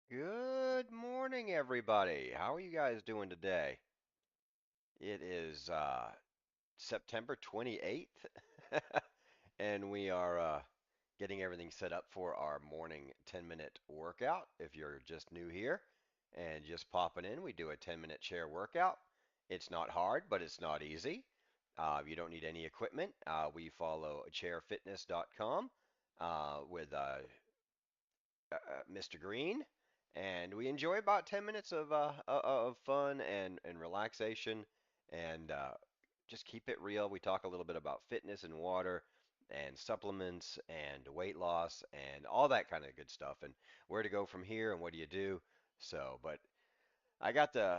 Good morning, everybody. How are you guys doing today? It is September 28th, and we are getting everything set up for our morning 10-minute workout. If you're just new here and just popping in, we do a 10-minute chair workout. It's not hard, but it's not easy. You don't need any equipment. We follow chairfitness.com with Mr. Green, and we enjoy about 10 minutes of fun and relaxation, and just keep it real. We talk a little bit about fitness and water and supplements and weight loss and all that kind of good stuff, and where to go from here and what do you do. But I got the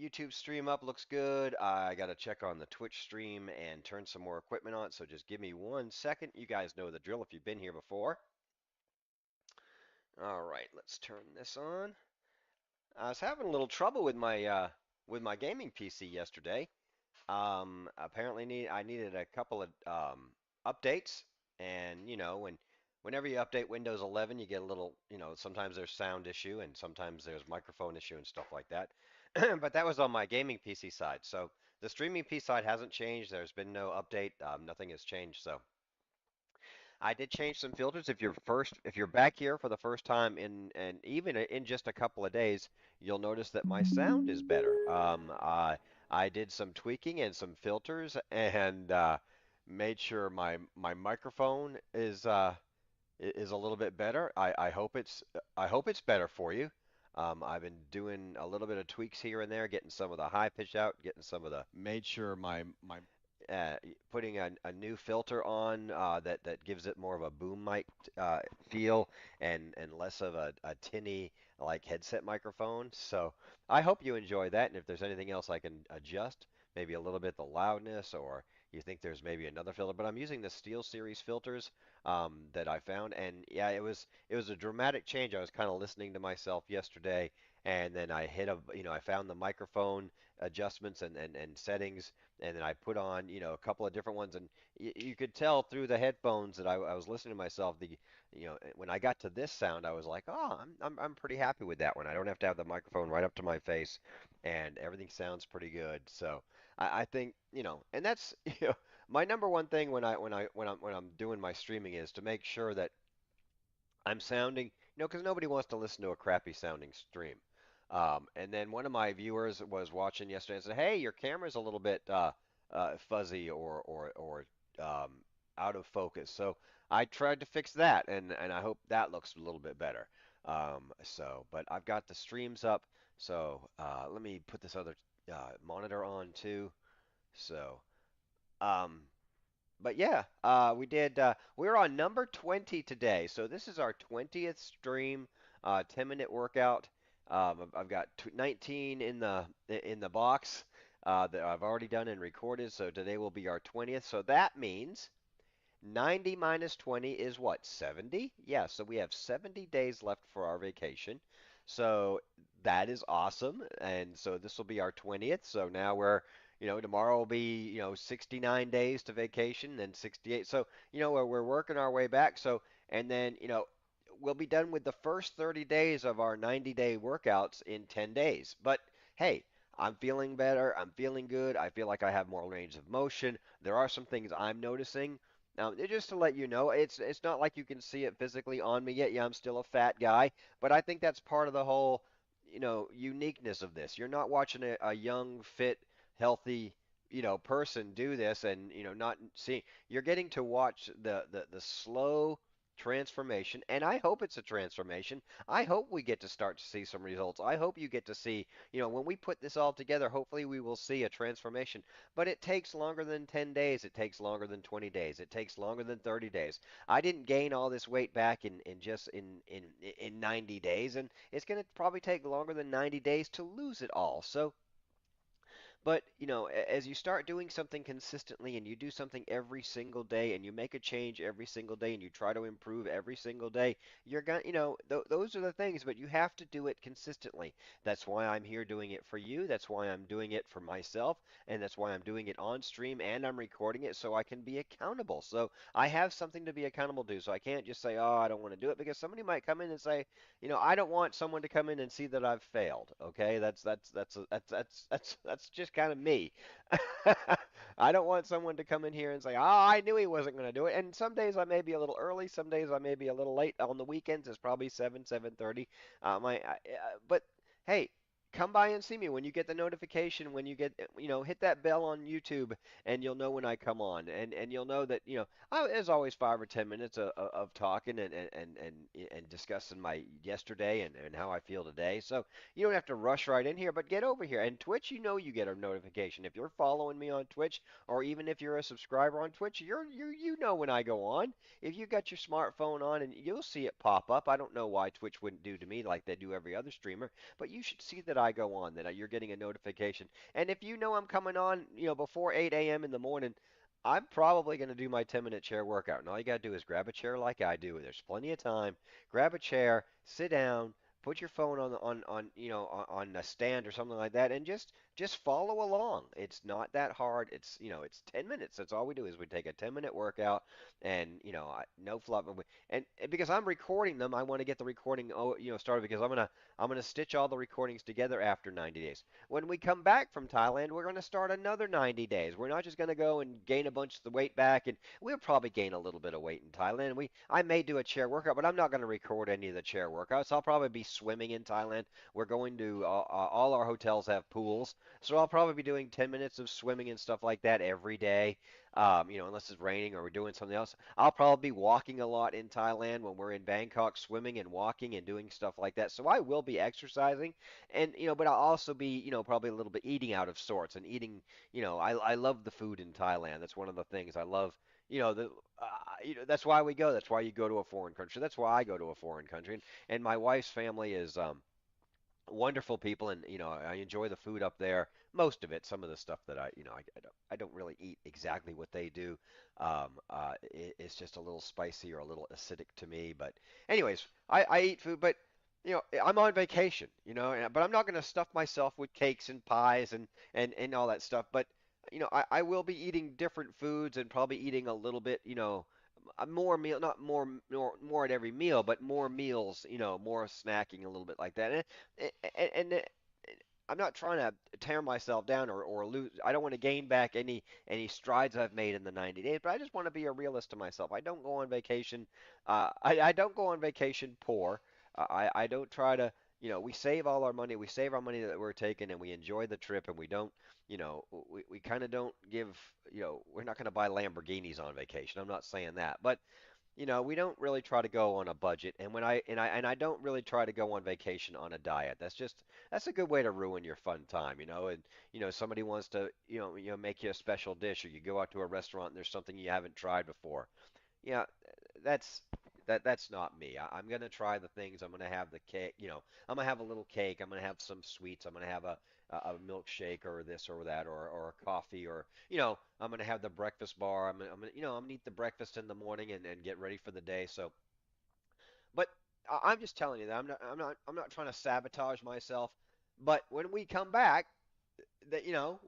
YouTube stream up, looks good. I got to check on the Twitch stream and turn some more equipment on, so just give me 1 second. You guys know the drill if you've been here before. All right, let's turn this on. I was having a little trouble with my gaming PC yesterday. Apparently I needed a couple of updates, and whenever you update Windows 11, you get a little, sometimes there's sound issue and sometimes there's microphone issue and stuff like that. But that was on my gaming PC side. So the streaming PC side hasn't changed. There's been no update. Nothing has changed. So I did change some filters. If you're back here for the first time and even in just a couple of days, you'll notice that my sound is better. I did some tweaking and some filters and made sure my microphone is a little bit better. I hope it's better for you. I've been doing a little bit of tweaks here and there, getting some of the high pitch out, getting some of the made sure my uh, putting a new filter on that gives it more of a boom mic feel and less of a tinny like headset microphone. So I hope you enjoy that. And if there's anything else I can adjust, maybe a little bit the loudness, or you think there's maybe another filter, but I'm using the Steel Series filters that I found, and yeah, it was a dramatic change. I was kind of listening to myself yesterday, and then I found the microphone adjustments and settings, and then I put on, a couple of different ones, and you could tell through the headphones that I was listening to myself. When I got to this sound, I was like, oh, I'm pretty happy with that one. I don't have to have the microphone right up to my face, and everything sounds pretty good. So I think, and that's, my number one thing when I'm doing my streaming is to make sure that I'm sounding, because nobody wants to listen to a crappy sounding stream. And then one of my viewers was watching yesterday and said, "Hey, your camera's a little bit fuzzy or um, out of focus." So I tried to fix that, and I hope that looks a little bit better. But I've got the streams up. So let me put this other monitor on too. So. Um, but yeah, we're on number 20 today. So this is our 20th stream, 10-minute workout. I've got 19 in the box that I've already done and recorded. So today will be our 20th. So that means 90 minus 20 is what? 70? Yeah, so we have 70 days left for our vacation. So that is awesome. And so this will be our 20th. So now tomorrow will be, 69 days to vacation, then 68. So, we're working our way back. So, and then, we'll be done with the first 30 days of our 90-day workouts in 10 days. But hey, I'm feeling better. I'm feeling good. I feel like I have more range of motion. There are some things I'm noticing. Just to let you know, it's not like you can see it physically on me yet. Yeah, I'm still a fat guy, but I think that's part of the whole, uniqueness of this. You're not watching a young, fit, healthy, person do this and, not seeing. You're getting to watch the slow transformation, and I hope it's a transformation. I hope we get to start to see some results. I hope you get to see, when we put this all together, hopefully we will see a transformation. But it takes longer than 10 days. It takes longer than 20 days. It takes longer than 30 days. I didn't gain all this weight back in just in 90 days, and it's going to probably take longer than 90 days to lose it all. So But, as you start doing something consistently and you do something every single day and you make a change every single day and you try to improve every single day, you're going to, those are the things, but you have to do it consistently. That's why I'm here doing it for you. That's why I'm doing it for myself. And that's why I'm doing it on stream and I'm recording it so I can be accountable. So I have something to be accountable to. So I can't just say, oh, I don't want to do it because somebody might come in and say, I don't want someone to come in and see that I've failed. Okay, that's just kind of me. I don't want someone to come in here and say, "Oh, I knew he wasn't going to do it." And some days I may be a little early, some days I may be a little late. On the weekends, it's probably 7:30. But hey, come by and see me when you get the notification. When you get, hit that bell on YouTube, and you'll know when I come on, and you'll know that there's always 5 or 10 minutes of talking and discussing my yesterday and how I feel today. So you don't have to rush right in here, but get over here. And Twitch, you get a notification. If you're following me on Twitch, or even if you're a subscriber on Twitch, you know when I go on. If you got your smartphone on, and you'll see it pop up. I don't know why Twitch wouldn't do to me like they do every other streamer, but you should see that I go on, that you're getting a notification. And if you know I'm coming on, before 8 a.m. in the morning, I'm probably going to do my 10-minute chair workout. And all you got to do is grab a chair like I do. There's plenty of time. Grab a chair, sit down, put your phone on a stand or something like that, and just follow along. It's not that hard. It's 10 minutes. That's all we do is we take a 10-minute workout, and no fluff. And because I'm recording them, I want to get the recording started, because I'm gonna stitch all the recordings together after 90 days. When we come back from Thailand, we're gonna start another 90 days. We're not just gonna go and gain a bunch of the weight back, and we'll probably gain a little bit of weight in Thailand. I may do a chair workout, but I'm not going to record any of the chair workouts. I'll probably be swimming in Thailand. We're going to all our hotels have pools, so I'll probably be doing 10 minutes of swimming and stuff like that every day. Unless it's raining or we're doing something else. I'll probably be walking a lot in Thailand when we're in Bangkok, swimming and walking and doing stuff like that. So I will be exercising, and but I'll also be, probably a little bit eating out of sorts and eating. I love the food in Thailand. That's one of the things I love. You know, the that's why we go. That's why you go to a foreign country. That's why I go to a foreign country. And my wife's family is wonderful people, and I enjoy the food up there. Most of it. Some of the stuff that I don't really eat exactly what they do. It's just a little spicy or a little acidic to me. But anyways, I eat food, but I'm on vacation, but I'm not going to stuff myself with cakes and pies and all that stuff. But I will be eating different foods and probably eating a little bit, more meal, not more at every meal, but more meals, more snacking a little bit like that. And I'm not trying to tear myself down or lose. I don't want to gain back any strides I've made in the 90 days, but I just want to be a realist to myself. I don't go on vacation. I don't go on vacation poor. I don't try to. We save all our money. We save our money that we're taking, and we enjoy the trip, and we don't. We kind of don't give. We're not going to buy Lamborghinis on vacation. I'm not saying that, but we don't really try to go on a budget, and I don't really try to go on vacation on a diet. That's a good way to ruin your fun time, and somebody wants to, make you a special dish, or you go out to a restaurant and there's something you haven't tried before. Yeah, that's that's not me. I'm gonna try the things. I'm gonna have the cake. I'm gonna have a little cake. I'm gonna have some sweets. I'm gonna have a milkshake or this or that or a coffee or I'm gonna have the breakfast bar. I'm gonna eat the breakfast in the morning and get ready for the day. So, but I'm just telling you that I'm not trying to sabotage myself. But when we come back, that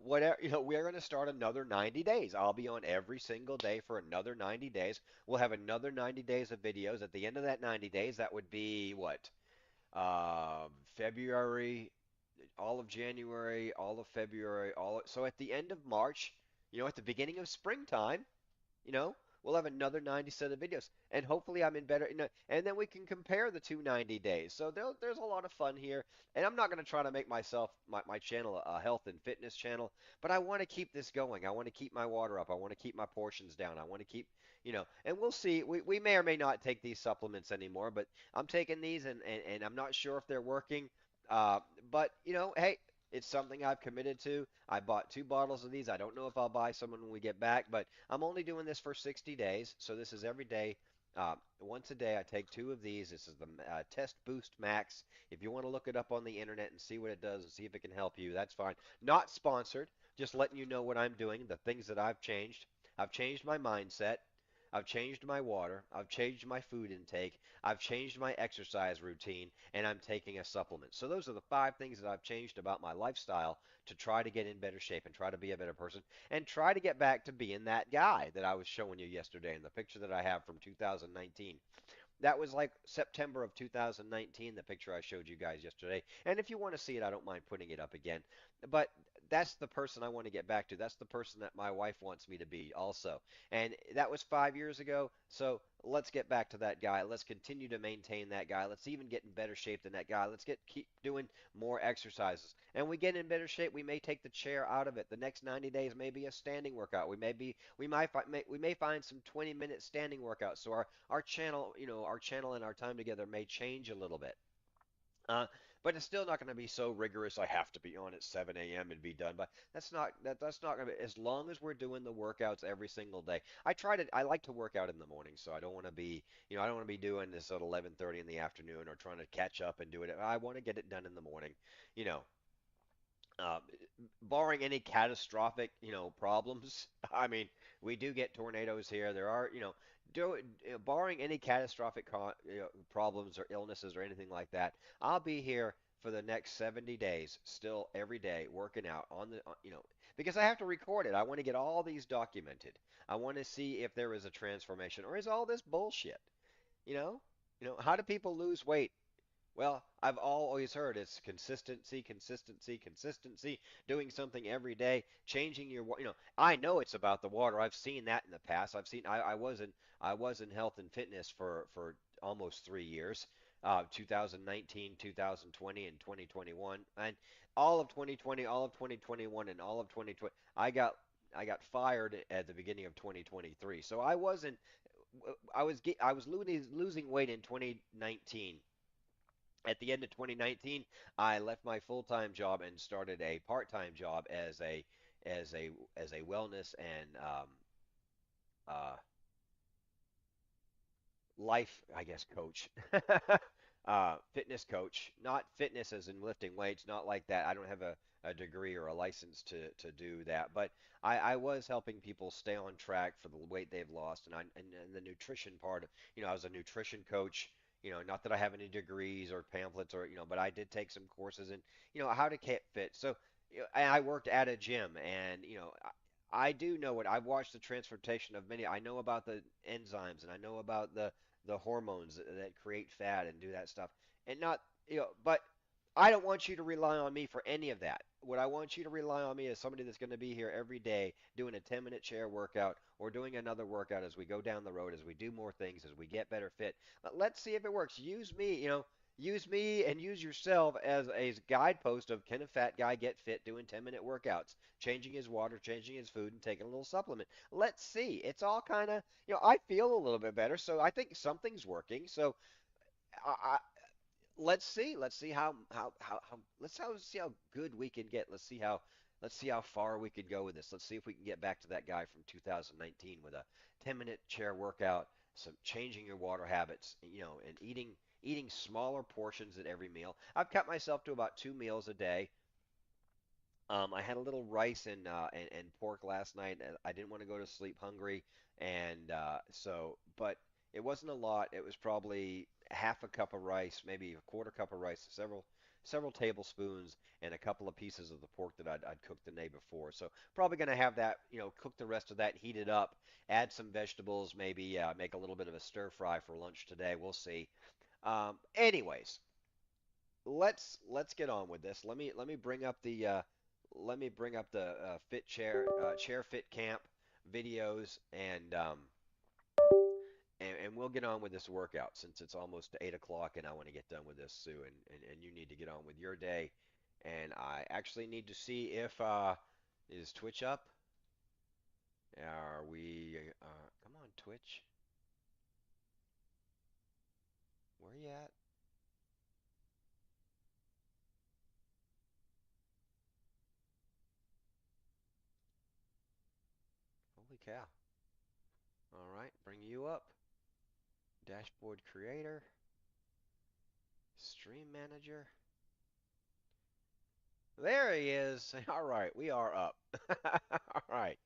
whatever we're going to start another 90 days. I'll be on every single day for another 90 days. We'll have another 90 days of videos. At the end of that 90 days, that would be what? February, all of January, all of February, so at the end of March, at the beginning of springtime, you know, we'll have another 90 set of videos, and hopefully I'm in better, and then we can compare the two 90 days. So there's a lot of fun here, and I'm not going to try to make my channel a health and fitness channel, but I want to keep this going. I want to keep my water up. I want to keep my portions down. I want to keep, and we'll see. We may or may not take these supplements anymore, but I'm taking these, and I'm not sure if they're working. Uh, but hey, it's something I've committed to. I bought 2 bottles of these. I don't know if I'll buy some when we get back, but I'm only doing this for 60 days, so this is every day. Once a day, I take two of these. This is the Test Boost Max. If you want to look it up on the internet and see what it does and see if it can help you, that's fine. Not sponsored, just letting you know what I'm doing, the things that I've changed. I've changed my mindset. I've changed my water. I've changed my food intake. I've changed my exercise routine, and I'm taking a supplement. So those are the five things that I've changed about my lifestyle to try to get in better shape and try to be a better person and try to get back to being that guy that I was showing you yesterday in the picture that I have from 2019. That was like September of 2019, the picture I showed you guys yesterday. And if you want to see it, I don't mind putting it up again. But that's the person I want to get back to. That's the person that my wife wants me to be also. And that was 5 years ago. So let's get back to that guy. Let's continue to maintain that guy. Let's even get in better shape than that guy. Let's keep doing more exercises. And we get in better shape, we may take the chair out of it. The next 90 days may be a standing workout. We may find some 20-minute standing workouts. So our channel, our channel and our time together may change a little bit. Uh, but it's still not going to be so rigorous. I have to be on at 7 a.m. and be done. But that's not going to be as long as we're doing the workouts every single day. I like to work out in the morning, so I don't want to be I don't want to be doing this at 11:30 in the afternoon or trying to catch up and do it. I want to get it done in the morning. You know, uh, barring any catastrophic, problems. I mean, we do get tornadoes here. There are, barring any catastrophic problems or illnesses or anything like that, I'll be here for the next 70 days, still every day working out because I have to record it. I want to get all these documented. I want to see if there is a transformation or is all this bullshit. You know, how do people lose weight? Well, I've always heard it's consistency, consistency, consistency, doing something every day, changing I know it's about the water. I've seen that in the past. I was in health and fitness for almost 3 years, 2019, 2020, and 2021, and all of 2020, all of 2021, and all of 2020. I got fired at the beginning of 2023. So I was losing weight in 2019. At the end of 2019, I left my full-time job and started a part-time job as a wellness and uh, life, I guess, coach, fitness coach. Not fitness as in lifting weights, not like that. I don't have a degree or a license to do that, but I was helping people stay on track for the weight they've lost, and the nutrition part. I was a nutrition coach. Not that I have any degrees or pamphlets but I did take some courses in, how to get fit. So, and I worked at a gym, and I do know what I've watched the transportation of many. I know about the enzymes, and I know about the hormones that create fat and do that stuff. And not, but I don't want you to rely on me for any of that. What I want you to rely on me is somebody that's going to be here every day doing a 10-minute chair workout or doing another workout as we go down the road, as we do more things, as we get better fit. But let's see if it works. Use me and use yourself as a guidepost of can a fat guy get fit doing 10-minute workouts, changing his water, changing his food, and taking a little supplement. Let's see. It's all kind of, I feel a little bit better, so I think something's working. So I, let's see. Let's see see how good we can get. Let's see how far we could go with this. Let's see if we can get back to that guy from 2019 with a 10-minute chair workout, some changing your water habits, and eating smaller portions at every meal. I've cut myself to about 2 meals a day. I had a little rice and pork last night. And I didn't want to go to sleep hungry, and but it wasn't a lot. It was probably half a cup of rice, maybe a quarter cup of rice, several tablespoons, and a couple of pieces of the pork that I'd cooked the night before. So probably gonna have that, cook the rest of that, heat it up, add some vegetables, maybe make a little bit of a stir fry for lunch today. We'll see. Anyways, let's get on with this. Let me bring up the fit chair fit camp videos and we'll get on with this workout since it's almost 8 o'clock and I want to get done with this, Sue, and you need to get on with your day. And I actually need to see if is Twitch up? Are we come on Twitch? Where you at? Holy cow. All right, bring you up. Dashboard creator. Stream manager. There he is. All right, we are up. All right.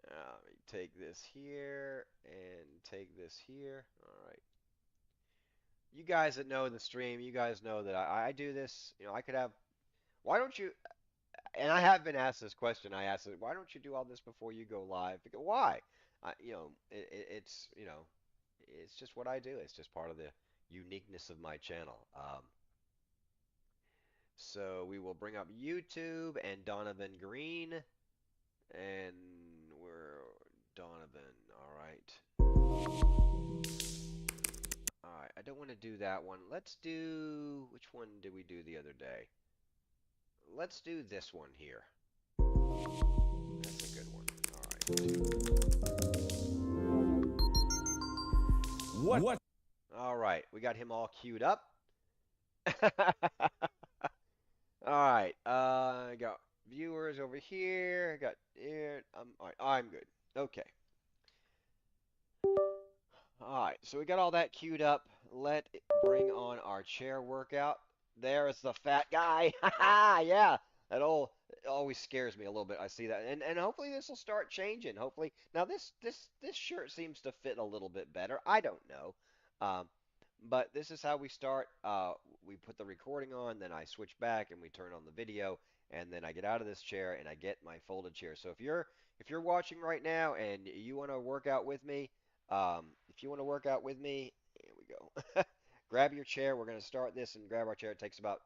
Let me take this here and take this here. All right. You guys that know the stream, you guys know that I do this. You know, I could have. Why don't you? And I have been asked this question. I asked it. Why don't you do all this before you go live? Because, why? It's it's just what I do. It's just part of the uniqueness of my channel. So we will bring up YouTube and Donovan Green, and we're Donovan. All right. All right. I don't want to do that one. Let's do, which one did we do the other day? Let's do this one here. That's a good one. All right. What? All right. We got him all queued up. All right. I got viewers over here. I got here. All right. I'm good. Okay. All right. So we got all that queued up. Let it bring on our chair workout. There's the fat guy. Yeah. That always scares me a little bit. I see that. And hopefully this will start changing. Hopefully. Now this shirt seems to fit a little bit better. I don't know. But this is how we start. We put the recording on, then I switch back and we turn on the video, and then I get out of this chair and I get my folded chair. So if you're watching right now and you want to work out with me, here we go. Grab your chair. We're gonna start this and grab our chair. It takes about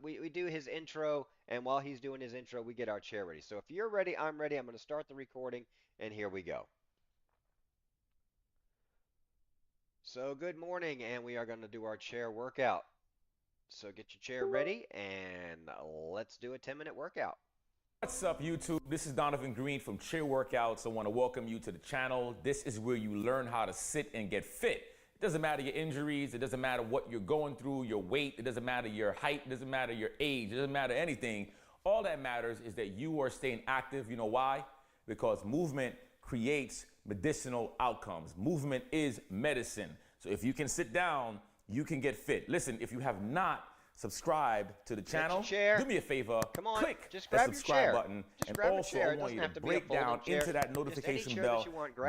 we do his intro, and while he's doing his intro, we get our chair ready. So if you're ready, I'm ready. I'm gonna start the recording, and here we go. So good morning, and we are going to do our chair workout. So get your chair ready, and let's do a 10-minute workout. What's up, YouTube? This is Donovan Green from Chair Workouts. I want to welcome you to the channel. This is where you learn how to sit and get fit. It doesn't matter your injuries. It doesn't matter what you're going through, your weight. It doesn't matter your height. It doesn't matter your age. It doesn't matter anything. All that matters is that you are staying active. You know why? Because movement creates medicinal outcomes. Movement is medicine. So if you can sit down, you can get fit. Listen, if you have not subscribed to the channel, do me a favor, come on, click just the grab subscribe your chair. button. Just and grab also, chair. I want you to be break down into that notification bell,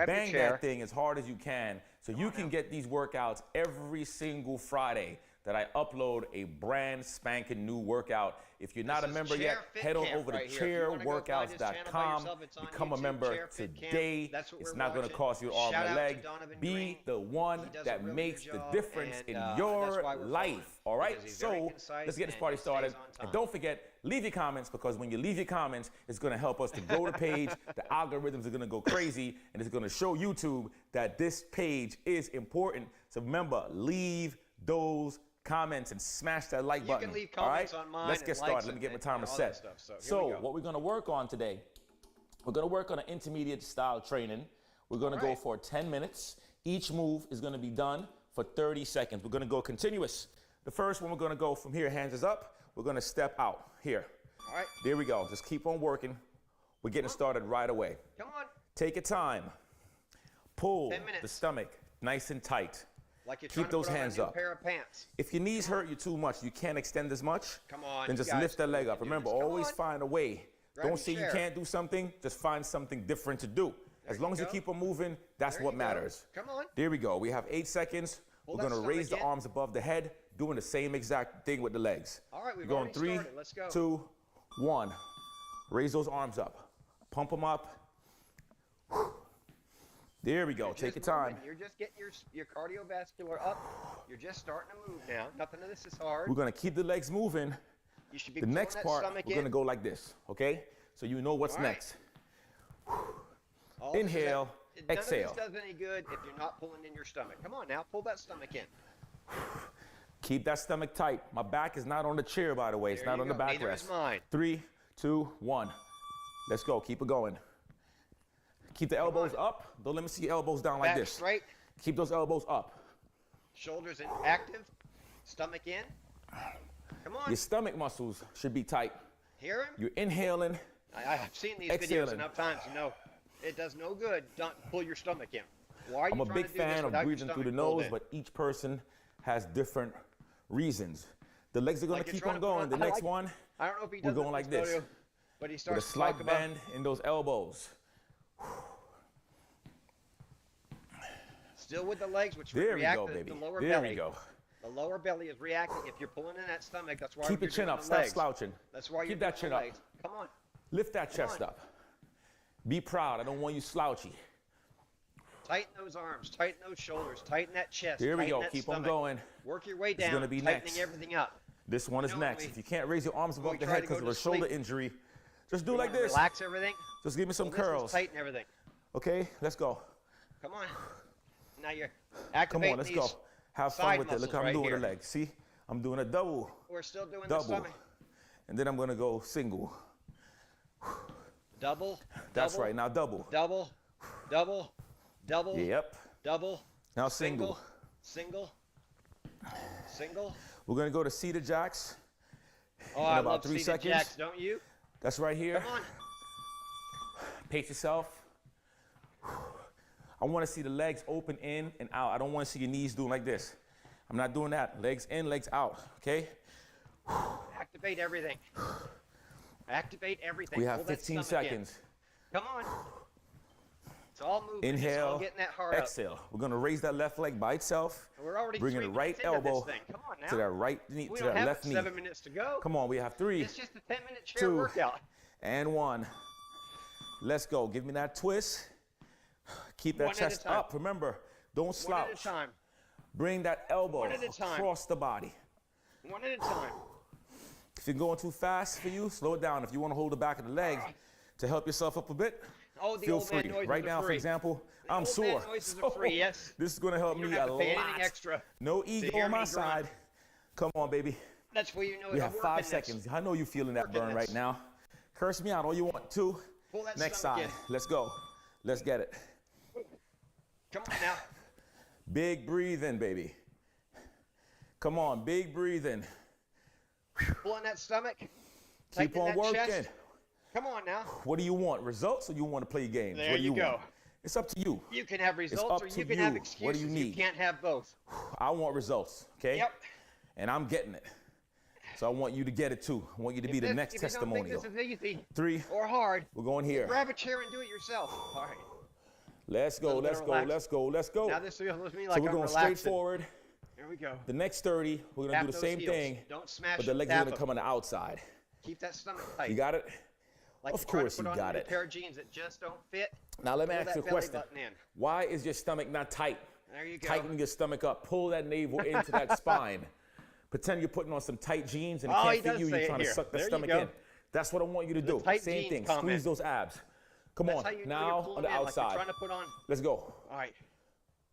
bang that thing as hard as you can, so you can get these workouts every single Friday that I upload a brand spanking new workout. If you're not a member yet, head on over to chairworkouts.com. Become a member today. It's not going to cost you an arm and a leg. Be the one that makes the difference in your life. All right? So let's get this party started. And don't forget, leave your comments, because when you leave your comments, it's going to help us to grow the page. The algorithms are going to go crazy, and it's going to show YouTube that this page is important. So remember, leave those comments and smash that like button. You can leave comments on mine. Let's get started. Let me get my timer set. So what we're going to work on today, we're going to work on an intermediate style training. We're going to go for 10 minutes. Each move is going to be done for 30 seconds. We're going to go continuous. The first one, we're going to go from here, hands is up. We're going to step out here. All right. There we go. Just keep on working. We're getting started right away. Come on. Take your time. Pull the stomach nice and tight. Like you're Keep those hands up. Pair of pants. If your knees hurt you too much, you can't extend as much, come on, then just lift that leg up. Remember, always find a way. Don't say you can't do something, just find something different to do. As long as you keep on moving, that's what matters. Come on. There we go. We have 8 seconds. We're going to raise the arms above the head, doing the same exact thing with the legs. All right, we've going already 3, started. Let's go. 2, 1. Raise those arms up. Pump them up. There we go. Take your time. You're just getting your cardiovascular up. You're just starting to move now. Nothing of this is hard. We're going to keep the legs moving. You should be the next part, we're going to go like this, okay? So you know what's next. Inhale, exhale. None of this does any good if you're not pulling in your stomach. Come on now, pull that stomach in. Keep that stomach tight. My back is not on the chair, by the way. It's not on the backrest. Neither is mine. 3, 2, 1. Let's go. Keep it going. Keep the elbows up. Don't let me see your elbows down like this. Straight. Keep those elbows up. Shoulders active. Stomach in. Come on. Your stomach muscles should be tight. Hear him? You're inhaling. I've seen these videos enough times to know it does no good. Don't pull your stomach in. Why are you I'm a trying big to do this fan of without your breathing through the stomach pulled nose, in? but each person has different reasons. The legs are going Like to you're keep trying on to put going. on- The next one, I don't know if he we're does going it in like this this, photo, but he with a starts to slight talk about. bend in those elbows. Still with the legs, which There we react go, to baby. the lower There belly. we go. The lower belly is reacting. If you're pulling in that stomach, that's why Keep you're your chin doing up. the Stop legs. slouching. That's why you're Keep that doing chin the up. legs. Come on. Lift that chest up. Be proud. I don't want you slouchy. Tighten those arms. Tighten those shoulders. Tighten that chest. Here we tighten go. that Keep stomach. on going. Work your way This is down. gonna be tightening next. everything up. This one is know, next. when If you can't raise your arms when we above the try head to go because of to a shoulder sleep, injury, just do You like wanna this. Relax everything. Just give me some Well, this curls. is tighten everything. Okay, let's go. Come on. Now you're Come activating on, let's these go. Have fun side with it. Look how I'm muscles doing right the here. leg. See, I'm doing a double, We're still doing the double, stomach. and then I'm gonna go single. Double. That's double, right. Now double. Double. Double. Double. Yep. Double. Now single. Single. Single. We're gonna go to seated jacks. Oh, in I about love 3 seated seconds. jacks, don't you? That's right here. Come on. Pace yourself. I want to see the legs open in and out. I don't want to see your knees doing like this. I'm not doing that. Legs in, legs out. Okay? Activate everything. Activate everything. We have Pull that 15 stomach in. seconds. Come on. It's all moving. It's all Inhale, getting that heart exhale. We're going to raise that left leg by itself. up. We're already Bringing 3 the right minutes into elbow this thing. Come on now. to that right knee, we to don't that have left knee. 7 minutes to go. Come on, we have 3, It's just a 10-minute chair 2, workout. and 1. Let's go. Give me that twist. Keep that One at a chest time. up. Remember, don't slouch. One at a time. Bring that elbow One at a time. across the body. One at a time. If you're going too fast for you, slow it down. If you want to hold the back of the leg to help yourself up a bit, Oh, the feel old man free. noises Right are now, for free. example, The I'm old sore. man noises are free, yes. This is going to help You me don't have a to pay lot. anything extra No to ego hear on my me grind. side. Come on, baby. That's where you know We that have I'm 5 working this. seconds. I know you're feeling that Working burn this. right now. Curse me out all you want. 2. Pull that Next stomach side. in. Let's go. Let's get it. Come on now. Big breathe in, baby. Come on, big breathe in. Pulling that stomach. Keep Tightening on that working. chest. Come on now. What do you want? Results, or you want to play games? There What do you you go. want? It's up to you. You can have results up or to you can have you. excuses. What do you need? can't have both. I want results, okay? Yep. And I'm getting it. So I want you to get it too. I want you to be the next If you testimonial. don't think this is easy 3. or hard, We're going here. grab a chair and do it yourself. All right. Let's go, Little bit let's go, relaxed. let's go, let's go. Now this feels to me So like we're I'm going relaxing. straight forward. Here we go. The next 30, we're going Tap to do the those same heels. thing, Don't smash but the them, legs are tap going to them. come on the outside. Keep that stomach tight. You got it? Like Of you're trying course to you put on got a it. pair of jeans that just don't fit. Now let me Pull ask you a that belly question. button in. Why is your stomach not tight? There you go. Tighten your stomach up. Pull that navel into that spine. Pretend you're putting on some tight jeans and it Oh, he can't fit does you. say You're it trying to here. suck the There you stomach go. in. That's what I want you to do. tight Same jeans thing. comment. Squeeze those abs. Come That's on. how you know Now you're on pulling the in, like outside. you're trying to put on. Let's go. All right.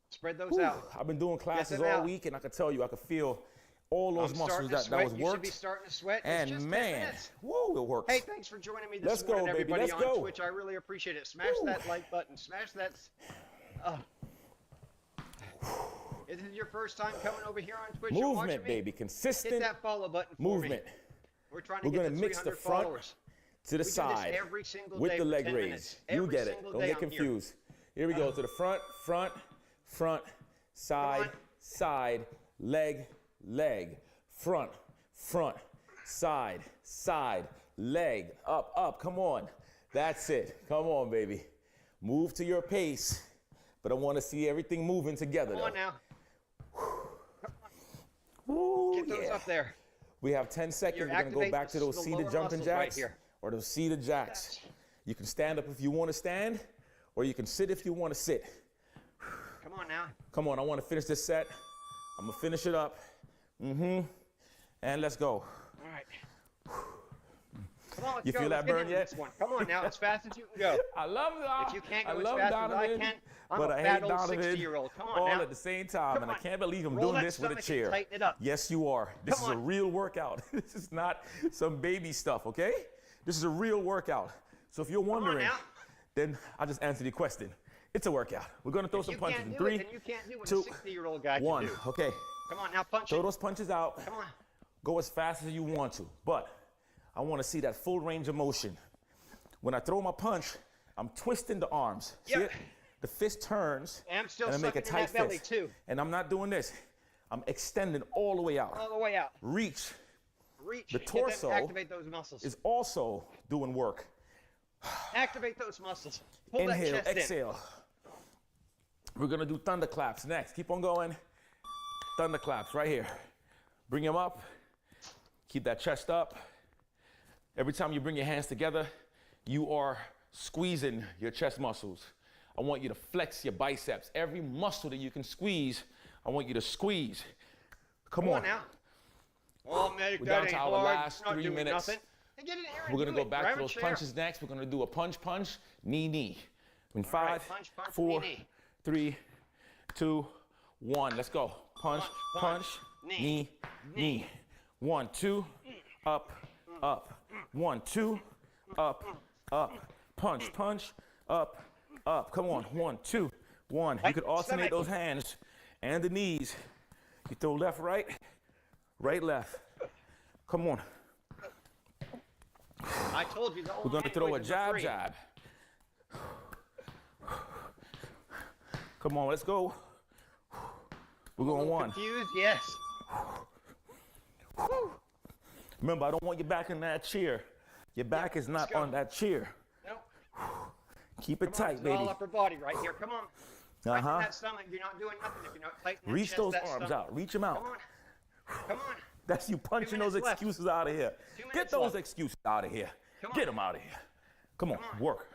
Spread those Whew. out. I've been doing classes them all out. week, and I can tell you, I could feel all those I'm muscles starting to that sweat. was You should be worked. starting to sweat. It's And just 10 man, minutes. whoa, it works. Hey, thanks for joining me this Let's go, morning, baby. everybody Let's on go. Twitch. I really appreciate it. Smash Woo. that like button. Smash that. If this is your first time coming over here on Twitch and watching Movement, me, baby. hit Consistent that follow button for movement. me. We're trying to We're get going to to mix the 300 front followers. to the We do this side every single with day the for leg 10 raise. minutes. You Every get it. single Don't day get I'm here. confused. Here we go to the front, front, front, side, on. side, leg, leg, front, front, side, side, leg, up, up. Come on. That's it. Come on, baby. Move to your pace. But I want to see everything moving together. Come on though. now. Ooh, Get those yeah. up there. We have 10 seconds. You're We're going to go activate back to the those lower seated jumping muscles right jacks here. or those seated jacks. You can stand up if you want to stand, or you can sit if you want to sit. Come on now. Come on, I want to finish this set. I'm going to finish it up. And let's go. All right. Come on, let's You go. feel Let's that get burn into yet? this one. Come on now, as fast as you can go. I love that. If you can't I go as love fast Donovan, as I can, I'm but a I fat hate old Donovan 60-year-old. Come on all now. at the same time, Come and I on. can't believe I'm Roll doing that this with a stomach and chair. tighten it up. Yes, you are. This Come is a on. real workout. This is not some baby stuff, okay? This is a real workout. So if you're wondering, now. then I'll just answer the question. It's a workout. We're going to throw If some you punches can't in do 3, it, then you can't do what 2, a 60-year-old guy 1. can do. Okay. Come on now, punch Throw it. those punches out. Come on. Go as fast as you want to, but I want to see that full range of motion. When I throw my punch, I'm twisting the arms. See Yep. it? The fist turns. And I'm still and I make a sucking in tight that belly fist. too. And I'm not doing this. I'm extending all the way out. All the way out. Reach. Reach. The torso activate those muscles. is also doing work. Activate those muscles. Pull Inhale, that chest exhale. We're gonna do thunderclaps next. Keep on going. Thunderclaps right here. Bring them up. Keep that chest up. Every time you bring your hands together, you are squeezing your chest muscles. I want you to flex your biceps. Every muscle that you can squeeze, I want you to squeeze. Come on now. Oh, man, we're down to our last 3 minutes. We're gonna go back to those punches next. We're gonna do a punch, knee, knee. In 5, 4, 3, 2, 1. Let's go. Punch, knee, knee. 1, 2, up, up. 1, 2, up, up. Punch, up, up. Come on. 1, 2, 1. You could alternate those hands and the knees. You throw left, right, right, left. Come on. I told you. We're going to throw a jab, jab. Come on, let's go. We're going 1. Confused? Yes. Remember, I don't want your back in that chair. Your back is not on that chair. Nope. Keep it tight, baby. All upper body right here. Come on. Tighten that stomach. You're not doing nothing if you're not tightening that Reach chest, those that arms stomach. out. Reach them out. Come on. Come on. That's you punching those excuses out of here. Get those excuses out of here. Get them out of here. Come on, work.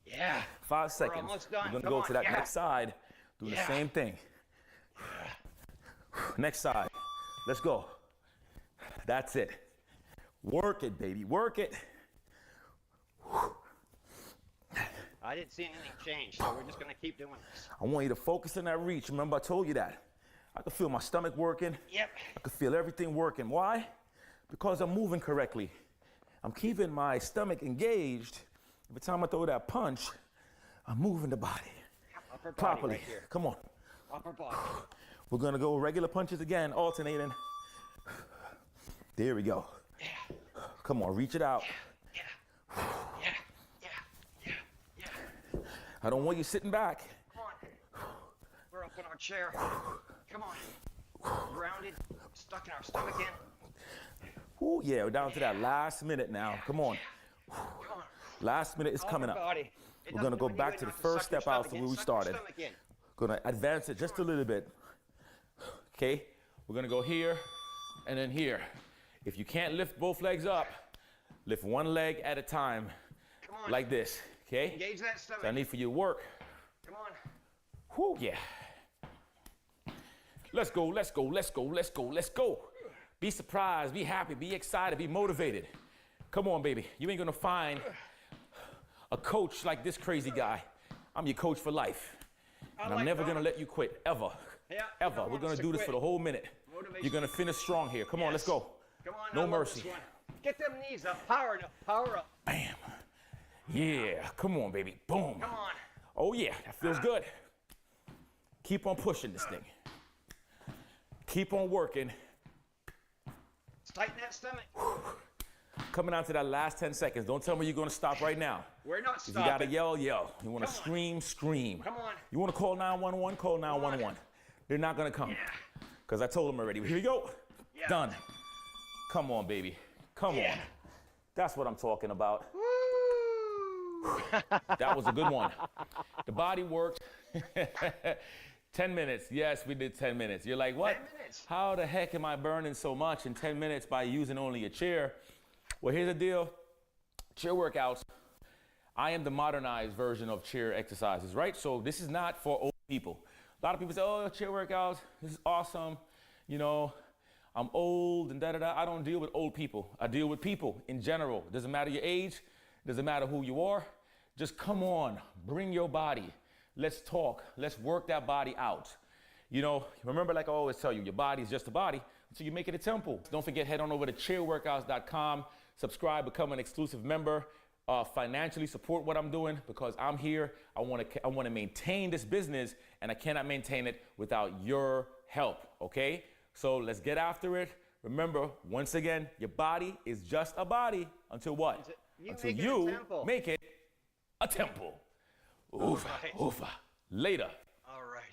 Yeah. 5 seconds. We're almost done. We're gonna go to that next side, do the same thing. Next side. Let's go. That's it. Work it, baby. Work it. I didn't see anything change, so we're just gonna keep doing this. I want you to focus on that reach. Remember, I told you that. I can feel my stomach working. Yep. I can feel everything working. Why? Because I'm moving correctly. I'm keeping my stomach engaged. Every time I throw that punch, I'm moving the body Upper body properly. right here. Come on. Upper body. We're gonna go regular punches again, alternating. There we go. Yeah. Come on, reach it out. Yeah. I don't want you sitting back. Come on. We're up in our chair. Come on. Grounded. Stuck in our stomach in. Ooh, yeah, we're down to that last minute now. Come on. Come on. Last minute is coming up. We're gonna go back to the first step out to where we started. Gonna advance it just a little bit. Okay, we're gonna go here and then here. If you can't lift both legs up, lift one leg at a time, like this. Okay? Engage that stomach. So I need for you to work. Come on. Whoo, yeah. Let's go, let's go, let's go, let's go, let's go. Be surprised, be happy, be excited, be motivated. Come on, baby. You ain't gonna find a coach like this crazy guy. I'm your coach for life. And I'm never gonna let you quit, ever. Yeah, ever. We're gonna do this for the whole minute. You're gonna finish strong here. Come on, let's go. Come on, no mercy. Get them knees up, power up, power up. Bam. Yeah, come on, baby. Boom. Come on. Oh yeah, that feels good. Keep on pushing this thing. Keep on working. Tighten that stomach. Coming out to that last 10 seconds. Don't tell me you're gonna stop right now. We're not stopping. You gotta yell, yell. You wanna scream, scream. Come on. You wanna call 911, call 911. They're not gonna come. Because I told them already. Here we go. Yeah. Done. Come on, baby. Come on. That's what I'm talking about. That was a good one. The body worked. 10 minutes. Yes, we did 10 minutes. You're like, what? 10 minutes. How the heck am I burning so much in 10 minutes by using only a chair? Well, here's the deal. Chair workouts, I am the modernized version of chair exercises, right? So this is not for old people. A lot of people say, oh, chair workouts, this is awesome. You know, I'm old and da-da-da. I don't deal with old people. I deal with people in general. Doesn't matter your age. Doesn't matter who you are. Just come on, bring your body. Let's talk. Let's work that body out. You know, remember, like I always tell you, your body is just a body until you make it a temple. Don't forget, head on over to chairworkouts.com, subscribe, become an exclusive member, financially support what I'm doing because I'm here. I want to maintain this business, and I cannot maintain it without your help, okay? So let's get after it. Remember, once again, your body is just a body until what? Until you make it a temple. All Over, right. over. Later. All right.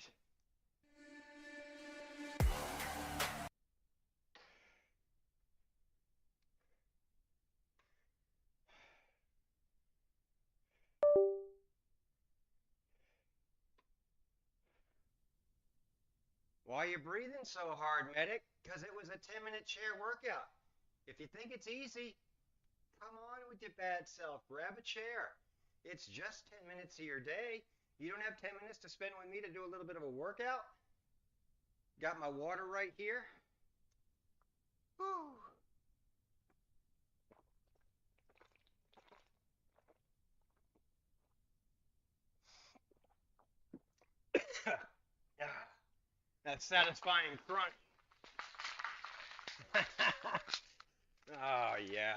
Why are you breathing so hard, medic? Because it was a 10-minute chair workout. If you think it's easy, come on with your bad self. Grab a chair. It's just 10 minutes of your day. You don't have 10 minutes to spend with me to do a little bit of a workout? Got my water right here. Whew. That satisfying crunch. Oh, yeah.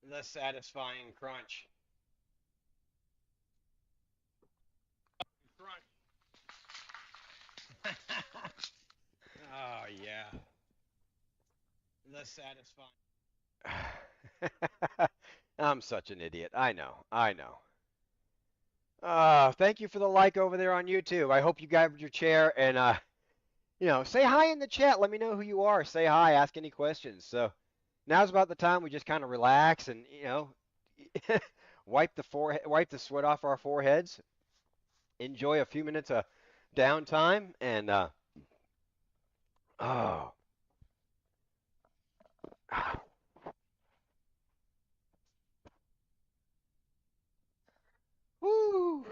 The satisfying crunch. Crunch. Oh, yeah. The satisfying. I'm such an idiot. I know. I know. Thank you for the like over there on YouTube. I hope you grabbed your chair and say hi in the chat. Let me know who you are. Say hi. Ask any questions. So now's about the time we just kind of relax and wipe the sweat off our foreheads. Enjoy a few minutes of downtime and oh, woo.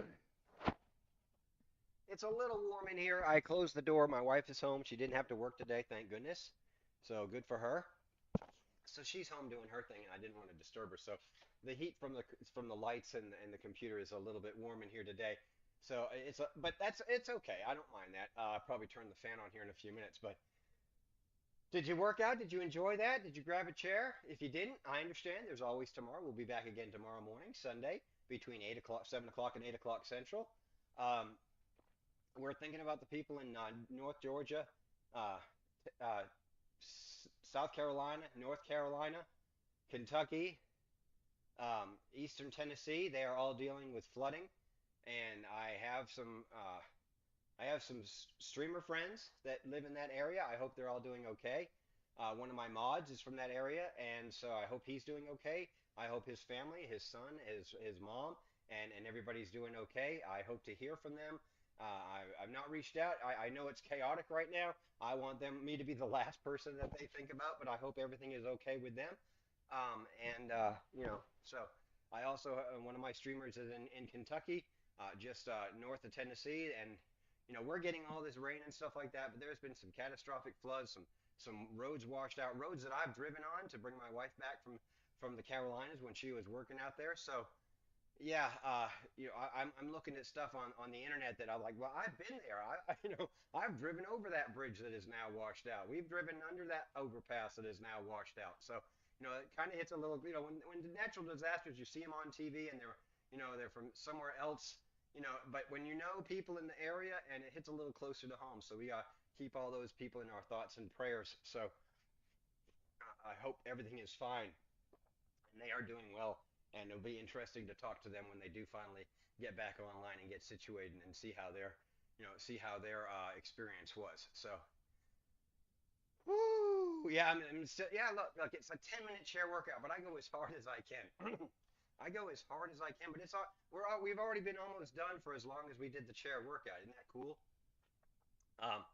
It's a little warm in here. I closed the door. My wife is home. She didn't have to work today, thank goodness. So good for her. So she's home doing her thing, and I didn't want to disturb her. So the heat from the lights and the computer is a little bit warm in here today. So but it's okay. I don't mind that. I'll probably turn the fan on here in a few minutes. But did you work out? Did you enjoy that? Did you grab a chair? If you didn't, I understand. There's always tomorrow. We'll be back again tomorrow morning, Sunday, between 8 o'clock, 7 o'clock, and 8 o'clock Central. Um, we're thinking about the people in North Georgia, uh, uh, South Carolina, North Carolina, Kentucky, Eastern Tennessee. They are all dealing with flooding, and I have some streamer friends that live in that area. I hope they're all doing okay. One of my mods is from that area, and so I hope he's doing okay. I hope his family, his son, his mom, and everybody's doing okay. I hope to hear from them. I've not reached out. I know it's chaotic right now. I want me to be the last person that they think about, but I hope everything is okay with them. And so I also one of my streamers is in Kentucky, just north of Tennessee, and we're getting all this rain and stuff like that, but there's been some catastrophic floods, some roads washed out, roads that I've driven on to bring my wife back from the Carolinas when she was working out there. So yeah, I'm looking at stuff on the internet that I'm like, well, I've been there. I've driven over that bridge that is now washed out. We've driven under that overpass that is now washed out. So, it kind of hits a little, when the natural disasters, you see them on TV and they're from somewhere else, but when you know people in the area and it hits a little closer to home. So we keep all those people in our thoughts and prayers. So I hope everything is fine and they are doing well. And it'll be interesting to talk to them when they do finally get back online and get situated and see how their experience was. So, woo, yeah, yeah. Look, it's a 10-minute chair workout, but I go as hard as I can. I go as hard as I can, but we've already been almost done for as long as we did the chair workout. Isn't that cool? Um,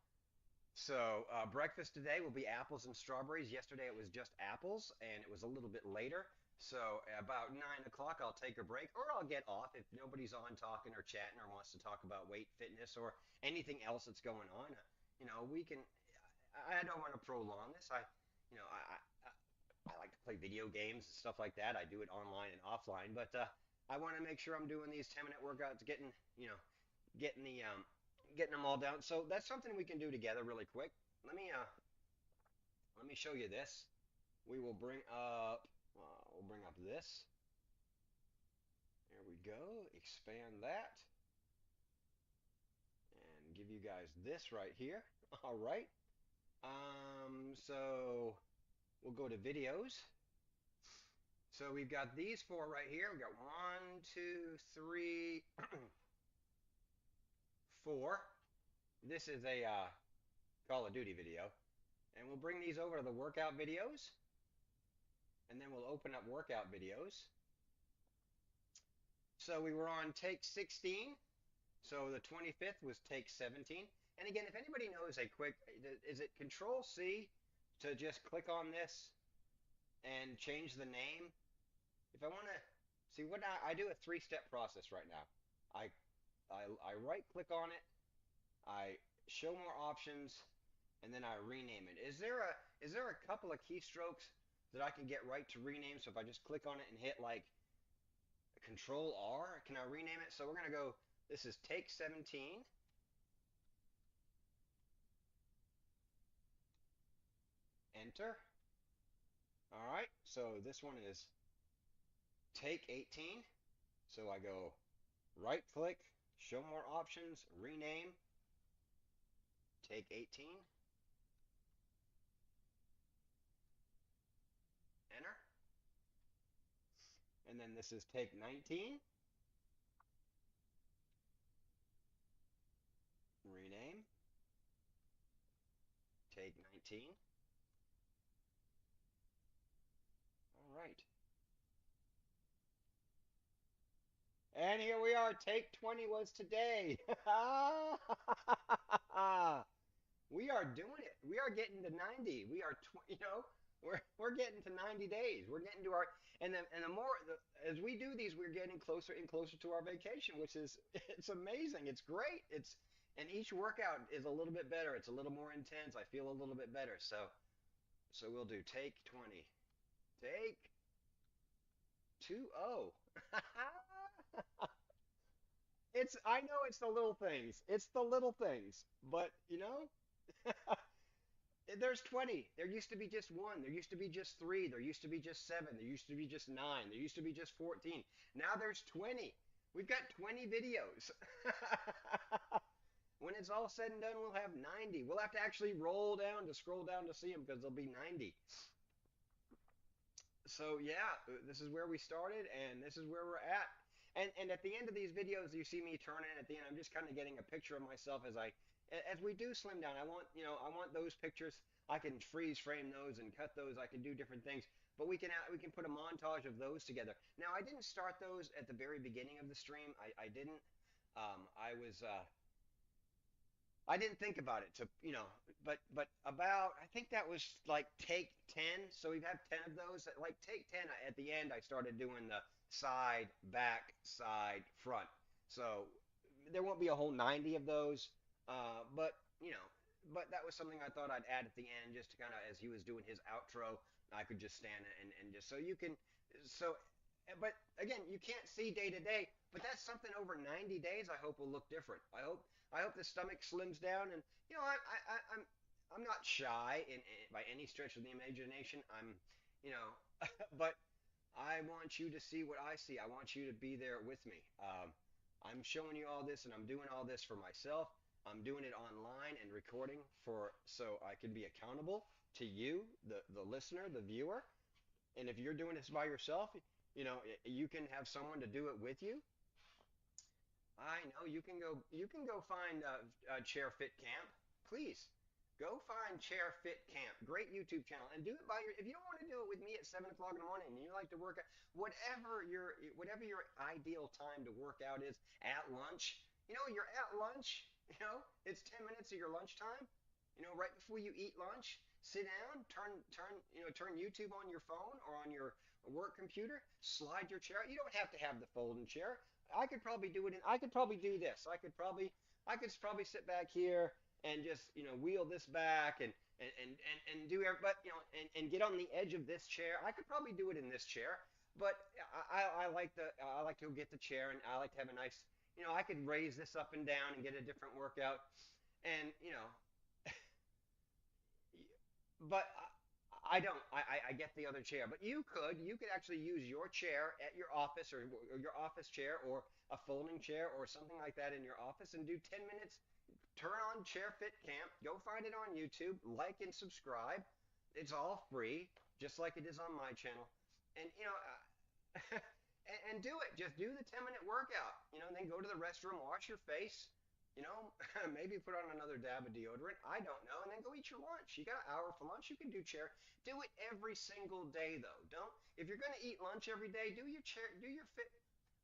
breakfast today will be apples and strawberries. Yesterday it was just apples, and it was a little bit later. So about 9 o'clock, I'll take a break, or I'll get off if nobody's on talking or chatting or wants to talk about weight fitness or anything else that's going on. We can. I don't want to prolong this. You know, I like to play video games and stuff like that. I do it online and offline, but I want to make sure I'm doing these 10-minute workouts, getting getting them all down. So that's something we can do together really quick. Let me uh let me show you this. We will we'll bring up this. There we go. Expand that and give you guys this right here. All right. So we'll go to videos. So we've got these four right here. We've got one, two, three, four. This is a Call of Duty video. And we'll bring these over to the workout videos. And then we'll open up workout videos. So we were on take 16. So the 25th was take 17. And again, if anybody knows a quick, is it Control C to just click on this and change the name? If I want to see what I do a three-step process right now. I, I right click on it, I show more options, and then I rename it. Is there a couple of keystrokes that I can get right to rename? So if I just click on it and hit like Control R, can I rename it? So we're gonna go. This is take 17. Enter. All right. So this one is take 18. So I go right click, show more options, rename, take 18, enter. And then this is take 19, rename, take 19. All right. And here we are. Take 20 was today. We are doing it. We are getting to 90. We are, we're getting to 90 days. We're getting to our, and the more, as we do these, we're getting closer and closer to our vacation, which is, it's amazing. It's great. And each workout is a little bit better. It's a little more intense. I feel a little bit better. So we'll do take 20. Take 20. I know it's the little things. It's the little things. But, there's 20. There used to be just one. There used to be just three. There used to be just seven. There used to be just nine. There used to be just 14. Now there's 20. We've got 20 videos. When it's all said and done, we'll have 90. We'll have to actually scroll down to see them because there'll be 90. So yeah, this is where we started, and this is where we're at. And at the end of these videos, you see me turn in at the end. I'm just kind of getting a picture of myself as we do slim down. I want those pictures. I can freeze frame those and cut those. I can do different things, but we can put a montage of those together. Now I didn't start those at the very beginning of the stream. I didn't. I didn't think about it but about I think that was like take 10. So we've had 10 of those. Like take 10 at the end I started doing the side, back, side, front. So there won't be a whole 90 of those. But that was something I thought I'd add at the end just to kind of as he was doing his outro, I could just stand and just so you can so but again, you can't see day to day, but that's something over 90 days I hope will look different. I hope the stomach slims down, and I'm not shy by any stretch of the imagination. You know, but I want you to see what I see. I want you to be there with me. I'm showing you all this, and I'm doing all this for myself. I'm doing it online and recording so I can be accountable to you, the listener, the viewer. And if you're doing this by yourself, you can have someone to do it with you. I know you can go find Chair Fit Camp. Please go find Chair Fit Camp. Great YouTube channel, and do it by your. If you don't want to do it with me at 7 o'clock in the morning, and you like to work out, whatever your ideal time to work out is at lunch. You're at lunch. It's 10 minutes of your lunchtime. Right before you eat lunch, sit down, turn YouTube on your phone or on your work computer, slide your chair. You don't have to have the folding chair. I could probably do it I could probably do this. I could probably sit back here and just, wheel this back and do but and get on the edge of this chair. I could probably do it in this chair, but I like to get the chair, and I like to have a nice, I could raise this up and down and get a different workout. And but I don't. I get the other chair, but you could actually use your chair at your office, or your office chair, or a folding chair or something like that in your office, and do 10 minutes. Turn on Chair Fit Camp. Go find it on YouTube. Like and subscribe. It's all free, just like it is on my channel. And and do it. Just do the 10-minute workout. And then go to the restroom, wash your face. Maybe put on another dab of deodorant. I don't know. And then go eat your lunch. You got an hour for lunch. You can do chair. Do it every single day though. Don't. If you're gonna eat lunch every day, do your chair. Do your fit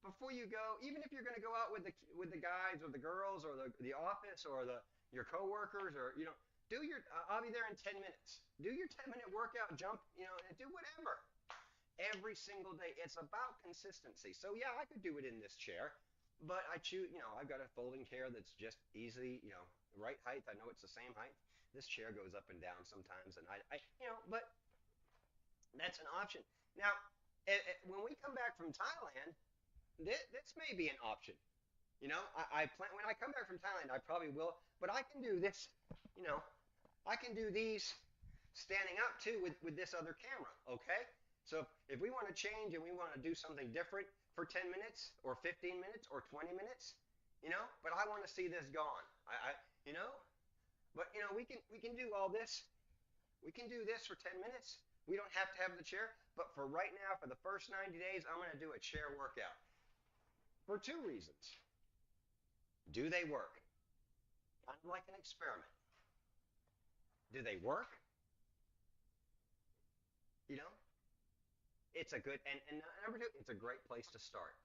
before you go. Even if you're gonna go out with the guys or the girls or the office or your coworkers or do your. I'll be there in 10 minutes. Do your 10-minute workout. Jump. And do whatever every single day. It's about consistency. So yeah, I could do it in this chair, but I choose, I've got a folding chair that's just easily, right height. I know it's the same height. This chair goes up and down sometimes, and but that's an option. Now, when we come back from Thailand, this may be an option. I plan when I come back from Thailand, I probably will, but I can do this, you know, I can do these standing up too with this other camera, okay? So if we want to change and we want to do something different for 10 minutes or 15 minutes or 20 minutes, but I want to see this gone. You know, but we can do all this. We can do this for 10 minutes. We don't have to have the chair, but for right now, for the first 90 days, I'm going to do a chair workout for two reasons. Do they work? Kind of like an experiment. Do they work? You know, it's a good and number two, it's a great place to start.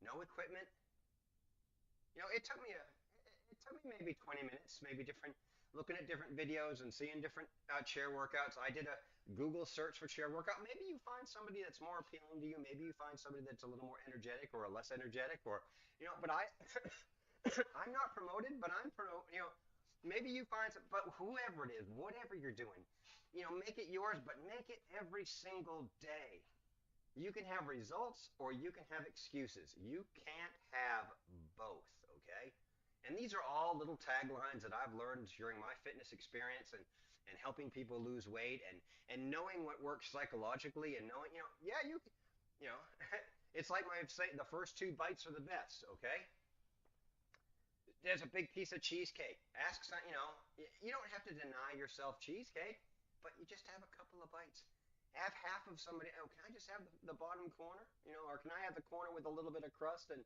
No equipment. It took me maybe 20 minutes, maybe looking at different videos and seeing different chair workouts. I did a Google search for chair workout. Maybe you find somebody that's more appealing to you. Maybe you find somebody that's a little more energetic or less energetic, or But I'm not promoted, but I'm pro. Maybe you find some, but whoever it is, whatever you're doing, make it yours, but make it every single day. You can have results or you can have excuses. You can't have both, okay? And these are all little taglines that I've learned during my fitness experience and helping people lose weight and knowing what works psychologically and knowing, yeah, you know, it's like my say the first two bites are the best, okay? There's a big piece of cheesecake. Ask some, you don't have to deny yourself cheesecake, but you just have a couple of bites. Have half of somebody. Oh, can I just have the bottom corner? Or can I have the corner with a little bit of crust and,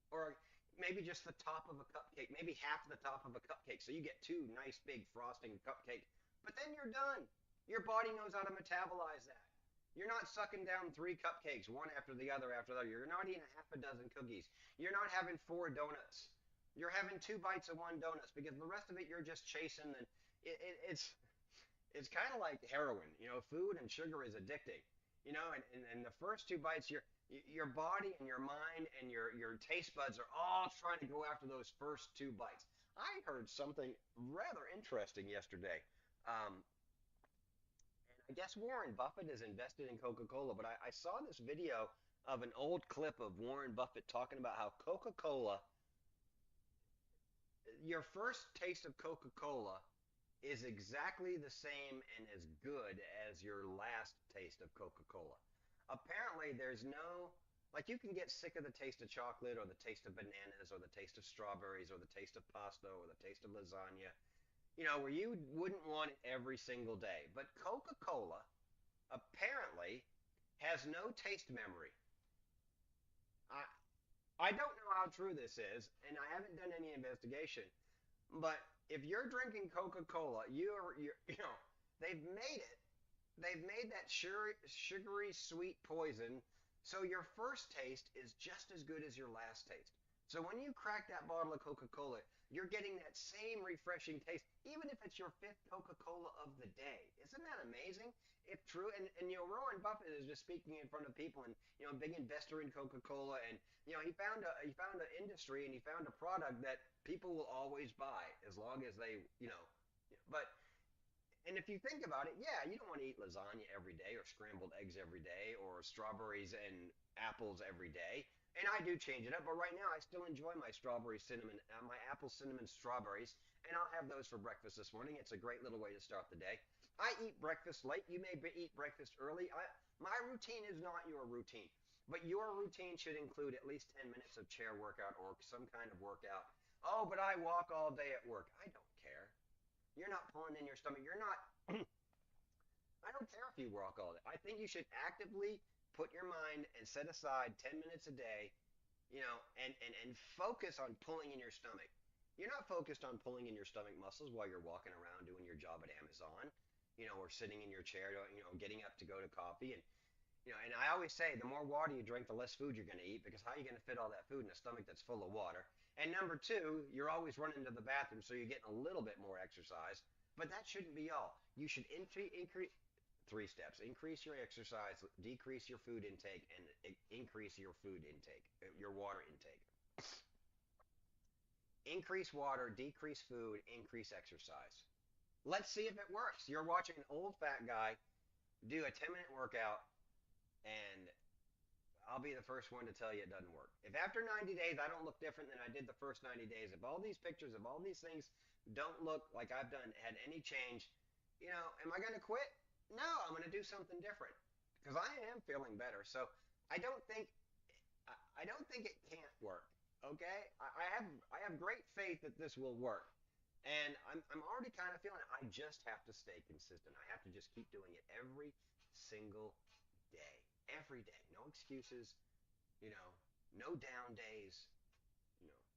or maybe just the top of a cupcake, maybe half the top of a cupcake, so you get two nice big frosting cupcakes. But then you're done. Your body knows how to metabolize that. You're not sucking down three cupcakes, one after the other after the other. You're not eating half a dozen cookies. You're not having four donuts. You're having two bites of one donuts because the rest of it you're just chasing. And it's kind of like heroin. Food and sugar is addicting. And the first two bites, your body and your mind and your taste buds are all trying to go after those first two bites. I heard something rather interesting yesterday. And I guess Warren Buffett is invested in Coca-Cola, but I saw this video of an old clip of Warren Buffett talking about how Coca-Cola, your first taste of Coca-Cola is exactly the same and as good as your last taste of Coca-Cola. Apparently, there's no, like you can get sick of the taste of chocolate or the taste of bananas or the taste of strawberries or the taste of pasta or the taste of lasagna, where you wouldn't want it every single day. But Coca-Cola apparently has no taste memory. I, I don't know how true this is, and I haven't done any investigation, but if you're drinking Coca-Cola, they've made it. They've made that sugary sweet poison, so your first taste is just as good as your last taste. So when you crack that bottle of Coca-Cola, you're getting that same refreshing taste, even if it's your fifth Coca-Cola of the day. Isn't that amazing? If true, and Warren Buffett is just speaking in front of people, and a big investor in Coca-Cola, and he found an industry and he found a product that people will always buy as long as they, but and if you think about it, yeah, you don't want to eat lasagna every day or scrambled eggs every day or strawberries and apples every day. And I do change it up, but right now I still enjoy my strawberry cinnamon, my apple cinnamon strawberries, and I'll have those for breakfast this morning. It's a great little way to start the day. I eat breakfast late. You may eat breakfast early. My routine is not your routine, but your routine should include at least 10 minutes of chair workout or some kind of workout. Oh, but I walk all day at work. I don't care. You're not pulling in your stomach. You're not. I don't care if you walk all day. I think you should actively put your mind and set aside 10 minutes a day, and focus on pulling in your stomach. You're not focused on pulling in your stomach muscles while you're walking around doing your job at Amazon, or sitting in your chair, getting up to go to coffee. And I always say the more water you drink, the less food you're going to eat because how are you going to fit all that food in a stomach that's full of water? And number two, you're always running to the bathroom, so you're getting a little bit more exercise. But that shouldn't be all. You should increase three steps: increase your exercise, decrease your food intake, and increase your food intake, your water intake. Increase water, decrease food, increase exercise. Let's see if it works. You're watching an old fat guy do a 10-minute workout, and I'll be the first one to tell you it doesn't work. If after 90 days I don't look different than I did the first 90 days, if all these pictures of all these things don't look like I've done had any change, am I going to quit? No, I'm going to do something different because I am feeling better. So I don't think I don't think it can't work. Okay, I have great faith that this will work, and I'm already kind of feeling it. I just have to stay consistent. I have to just keep doing it every single day, every day. No excuses, you know, no down days, you know.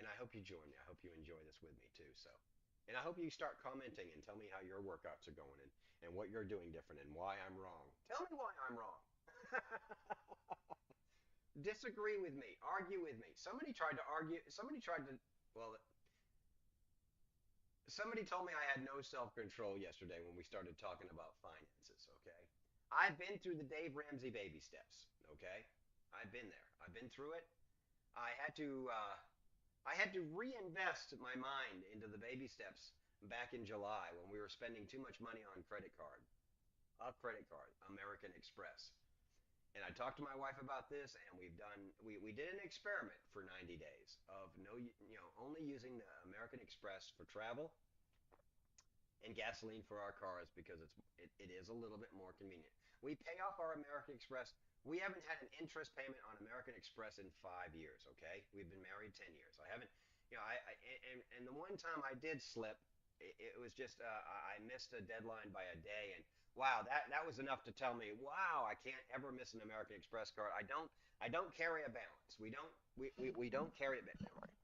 And I hope you join me. I hope you enjoy this with me too. So, and I hope you start commenting and tell me how your workouts are going and what you're doing different and why I'm wrong. Tell me why I'm wrong. Disagree with me. Argue with me. Somebody tried to argue. Well, somebody told me I had no self control yesterday when we started talking about finances. Okay. I've been through the Dave Ramsey baby steps. Okay. I've been there. I've been through it. I had to I had to reinvest my mind into the baby steps back in July when we were spending too much money on credit card, American Express. And I talked to my wife about this, and we did an experiment for 90 days of only using the American Express for travel and gasoline for our cars because it is a little bit more convenient. We pay off our American Express. We haven't had an interest payment on American Express in 5 years. Okay, we've been married 10 years. I haven't, and the one time I did slip, it was just I missed a deadline by a day, and wow, that was enough to tell me, wow, I can't ever miss an American Express card. I don't carry a balance. We don't carry a balance.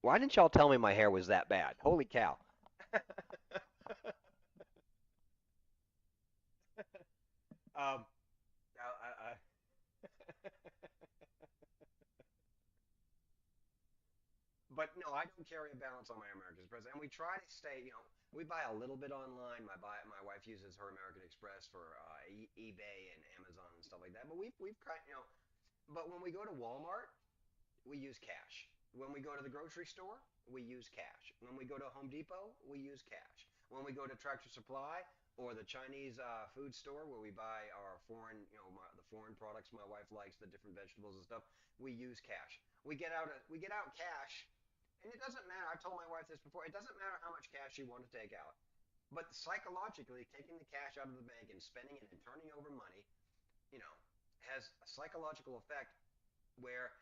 Why didn't y'all tell me my hair was that bad? Holy cow. Um, but no, I don't carry a balance on my American Express, and we try to stay. We buy a little bit online. My wife uses her American Express for eBay and Amazon and stuff like that. But we've cut. But when we go to Walmart, we use cash. When we go to the grocery store, we use cash. When we go to Home Depot, we use cash. When we go to Tractor Supply or the Chinese food store where we buy our foreign, the foreign products my wife likes, the different vegetables and stuff, we use cash. We get out cash, and it doesn't matter. I've told my wife this before. It doesn't matter how much cash you want to take out, but psychologically, taking the cash out of the bank and spending it and turning over money, you know, has a psychological effect where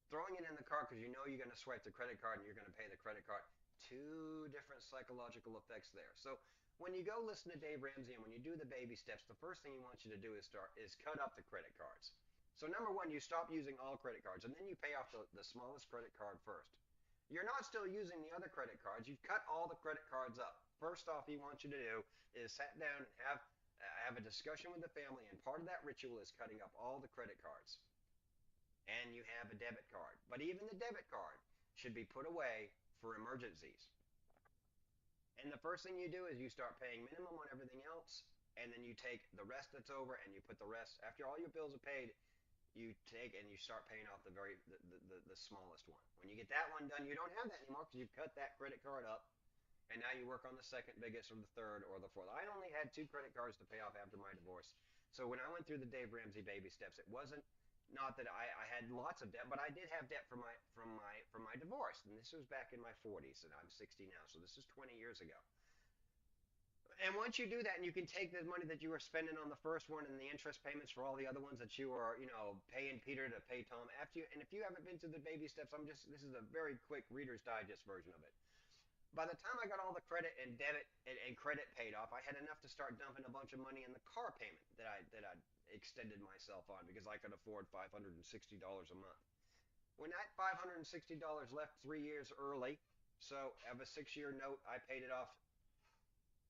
throwing it in the cart because you know you're going to swipe the credit card and you're going to pay the credit card. Two different psychological effects there. So when you go listen to Dave Ramsey and when you do the baby steps, the first thing he wants you to do is cut up the credit cards. So number one, you stop using all credit cards and then you pay off the smallest credit card first. You're not still using the other credit cards. You've cut all the credit cards up. First off, he wants you to do is sit down and have a discussion with the family, and part of that ritual is cutting up all the credit cards and you have a debit card. But even the debit card should be put away for emergencies. And the first thing you do is you start paying minimum on everything else, and then you take the rest that's over and you put the rest after all your bills are paid. You take and you start paying off the smallest one. When you get that one done, you don't have that anymore because you've cut that credit card up, and now you work on the second biggest or the third or the fourth. I only had two credit cards to pay off after my divorce. So when I went through the Dave Ramsey baby steps, it wasn't not that I had lots of debt, but I did have debt from my divorce. And this was back in my 40s, and I'm 60 now, so this is 20 years ago. And once you do that, and you can take the money that you were spending on the first one and the interest payments for all the other ones that you are, paying Peter to pay Tom. And if you haven't been through the baby steps, this is a very quick Reader's Digest version of it. By the time I got all the credit and debit and credit paid off, I had enough to start dumping a bunch of money in the car payment that I extended myself on because I could afford $560 a month. When that $560 left 3 years early, so of a 6 year note, I paid it off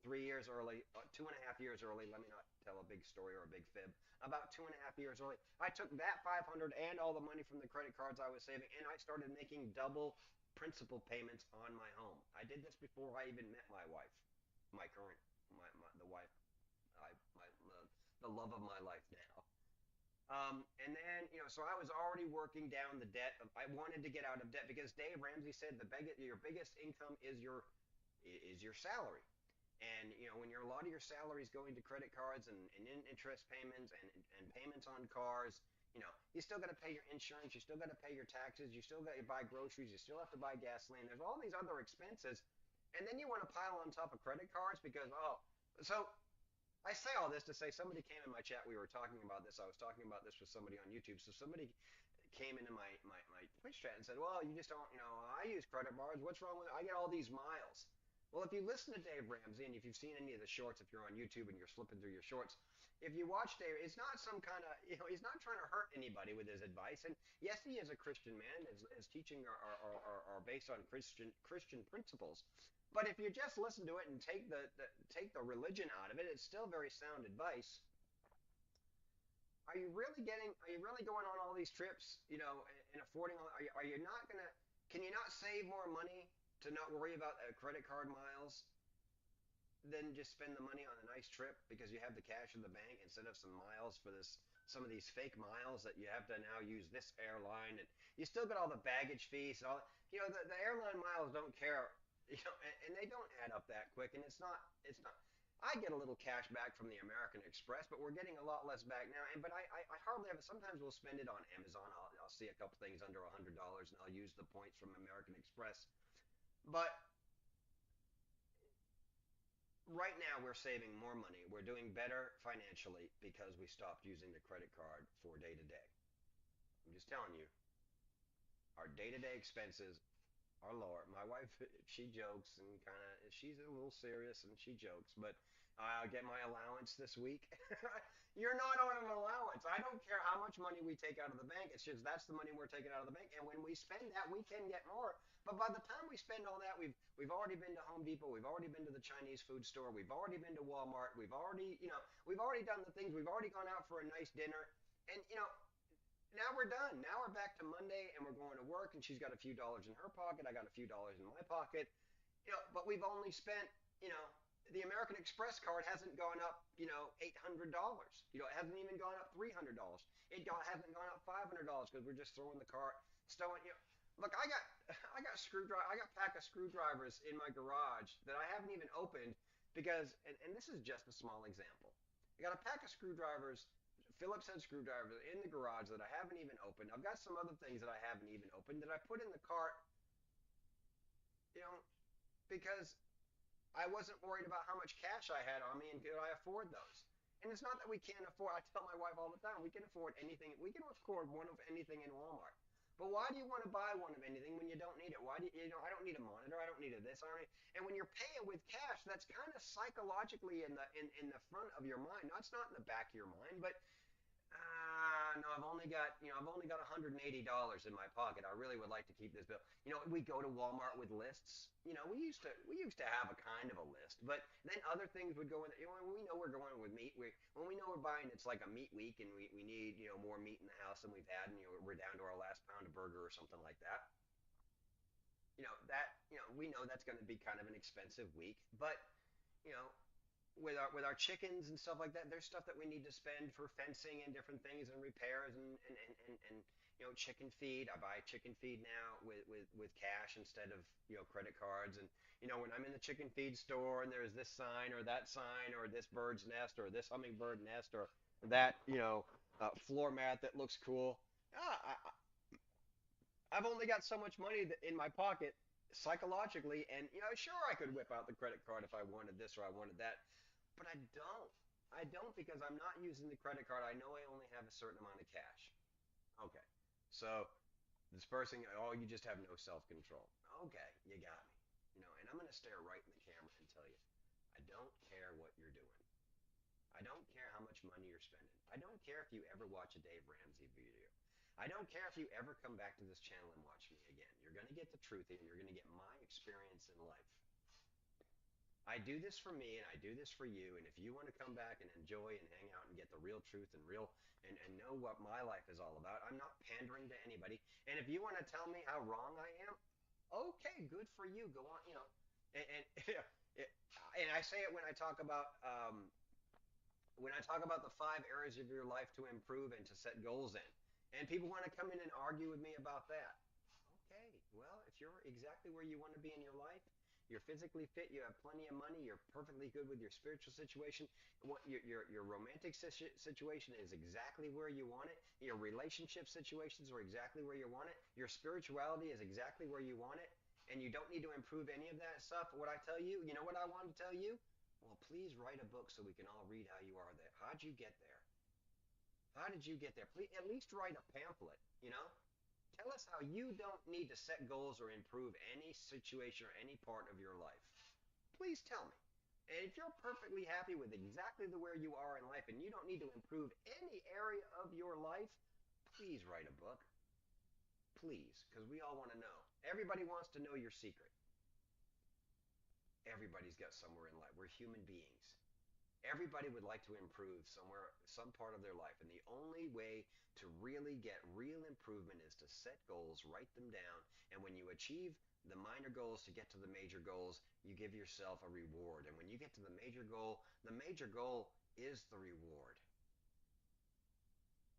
3 years early, 2.5 years early. Let me not tell a big story or a big fib. About 2.5 years early, I took that 500 and all the money from the credit cards I was saving, and I started making double principal payments on my home. I did this before I even met my wife, my current, the wife, my the love of my life now. And then, so I was already working down the debt. I wanted to get out of debt because Dave Ramsey said your biggest income is your salary. And when a lot of your salary is going to credit cards and interest payments and payments on cars, you still got to pay your insurance, you still got to pay your taxes, you still got to buy groceries, you still have to buy gasoline. There's all these other expenses, and then you want to pile on top of credit cards because so I say all this to say somebody came in my chat. We were talking about this. I was talking about this with somebody on YouTube. So somebody came into my Twitch chat and said, "Well, you just don't, I use credit cards. What's wrong with it? I get all these miles." Well, if you listen to Dave Ramsey and if you've seen any of the shorts, if you're on YouTube and you're flipping through your shorts, if you watch Dave, it's not some kind of, he's not trying to hurt anybody with his advice. And yes, he is a Christian man. His teaching are based on Christian principles. But if you just listen to it and take the religion out of it, it's still very sound advice. Are you really going on all these trips, and affording are you not gonna, can you not save more money to not worry about credit card miles than just spend the money on a nice trip because you have the cash in the bank instead of some miles for some of these fake miles that you have to now use this airline, and you still got all the baggage fees and all, the airline miles don't care, and they don't add up that quick, and it's not. I get a little cash back from the American Express, but we're getting a lot less back now. And but I hardly ever. Sometimes we'll spend it on Amazon. I'll see a couple things under $100, and I'll use the points from American Express. But right now we're saving more money. We're doing better financially because we stopped using the credit card for day to day. I'm just telling you, our day to day expenses our Lord. My wife, she jokes and kind of, she's a little serious and she jokes, but I'll get my allowance this week. You're not on an allowance. I don't care how much money we take out of the bank. It's just that's the money we're taking out of the bank. And when we spend that, we can get more. But by the time we spend all that, we've already been to Home Depot, we've already been to the Chinese food store, we've already been to Walmart, we've already done the things, we've already gone out for a nice dinner. And now we're done. Now we're back to Monday and we're going to work and she's got a few dollars in her pocket. I got a few dollars in my pocket. But we've only spent, the American Express card hasn't gone up, $800. It hasn't even gone up $300. Hasn't gone up $500 because we're just throwing the cart, stowing, Look, I got screwdriver, I got a pack of screwdrivers in my garage that I haven't even opened because, and this is just a small example. I got a pack of screwdrivers, Phillips head screwdrivers in the garage that I haven't even opened. I've got some other things that I haven't even opened that I put in the cart, you know, because I wasn't worried about how much cash I had on me and could I afford those. And it's not that we can't afford. I tell my wife all the time, we can afford anything. We can afford one of anything in Walmart. But why do you want to buy one of anything when you don't need it? Why do I don't need a monitor. I don't need a this. I don't need, and when you're paying with cash, that's kind of psychologically in the front of your mind. No, it's not in the back of your mind, but no, I've only got $180 in my pocket. I really would like to keep this bill. We go to Walmart with lists. We used to have a kind of a list, but then other things would go in. When we know we're going with meat, when we know we're buying, it's like a meat week, and we need more meat in the house than we've had, and we're down to our last pound of burger or something like that. We know that's going to be kind of an expensive week, but you know with our chickens and stuff like that, there's stuff that we need to spend for fencing and different things and repairs and chicken feed. I buy chicken feed now with cash instead of credit cards. And when I'm in the chicken feed store and there's this sign or that sign or this bird's nest or this hummingbird nest or that floor mat that looks cool. I've only got so much money in my pocket psychologically, and sure I could whip out the credit card if I wanted this or I wanted that, but I don't. I don't because I'm not using the credit card. I know I only have a certain amount of cash. Okay. So this person, oh, you just have no self-control. Okay, you got me. And I'm going to stare right in the camera and tell you, I don't care what you're doing. I don't care how much money you're spending. I don't care if you ever watch a Dave Ramsey video. I don't care if you ever come back to this channel and watch me again. You're going to get the truth and you're going to get my experience in life. I do this for me and I do this for you. And if you want to come back and enjoy and hang out and get the real truth and and know what my life is all about, I'm not pandering to anybody. And if you want to tell me how wrong I am, okay, good for you. Go on, and and I say it when I talk about the 5 areas of your life to improve and to set goals in. And people want to come in and argue with me about that. Okay, well, if you're exactly where you want to be in your life, you're physically fit, you have plenty of money, you're perfectly good with your spiritual situation, your romantic situation is exactly where you want it, your relationship situations are exactly where you want it, your spirituality is exactly where you want it, and you don't need to improve any of that stuff. What I tell you, you know what I want to tell you? Well, please write a book so we can all read how you are there. How'd you get there? How did you get there? Please, at least write a pamphlet, Tell us how you don't need to set goals or improve any situation or any part of your life. Please tell me. And if you're perfectly happy with exactly the where you are in life and you don't need to improve any area of your life, please write a book. Please, because we all want to know. Everybody wants to know your secret. Everybody's got somewhere in life. We're human beings. Everybody would like to improve somewhere, some part of their life. And the only way to really get real improvement is to set goals, write them down, and when you achieve the minor goals to get to the major goals, you give yourself a reward. And when you get to the major goal is the reward.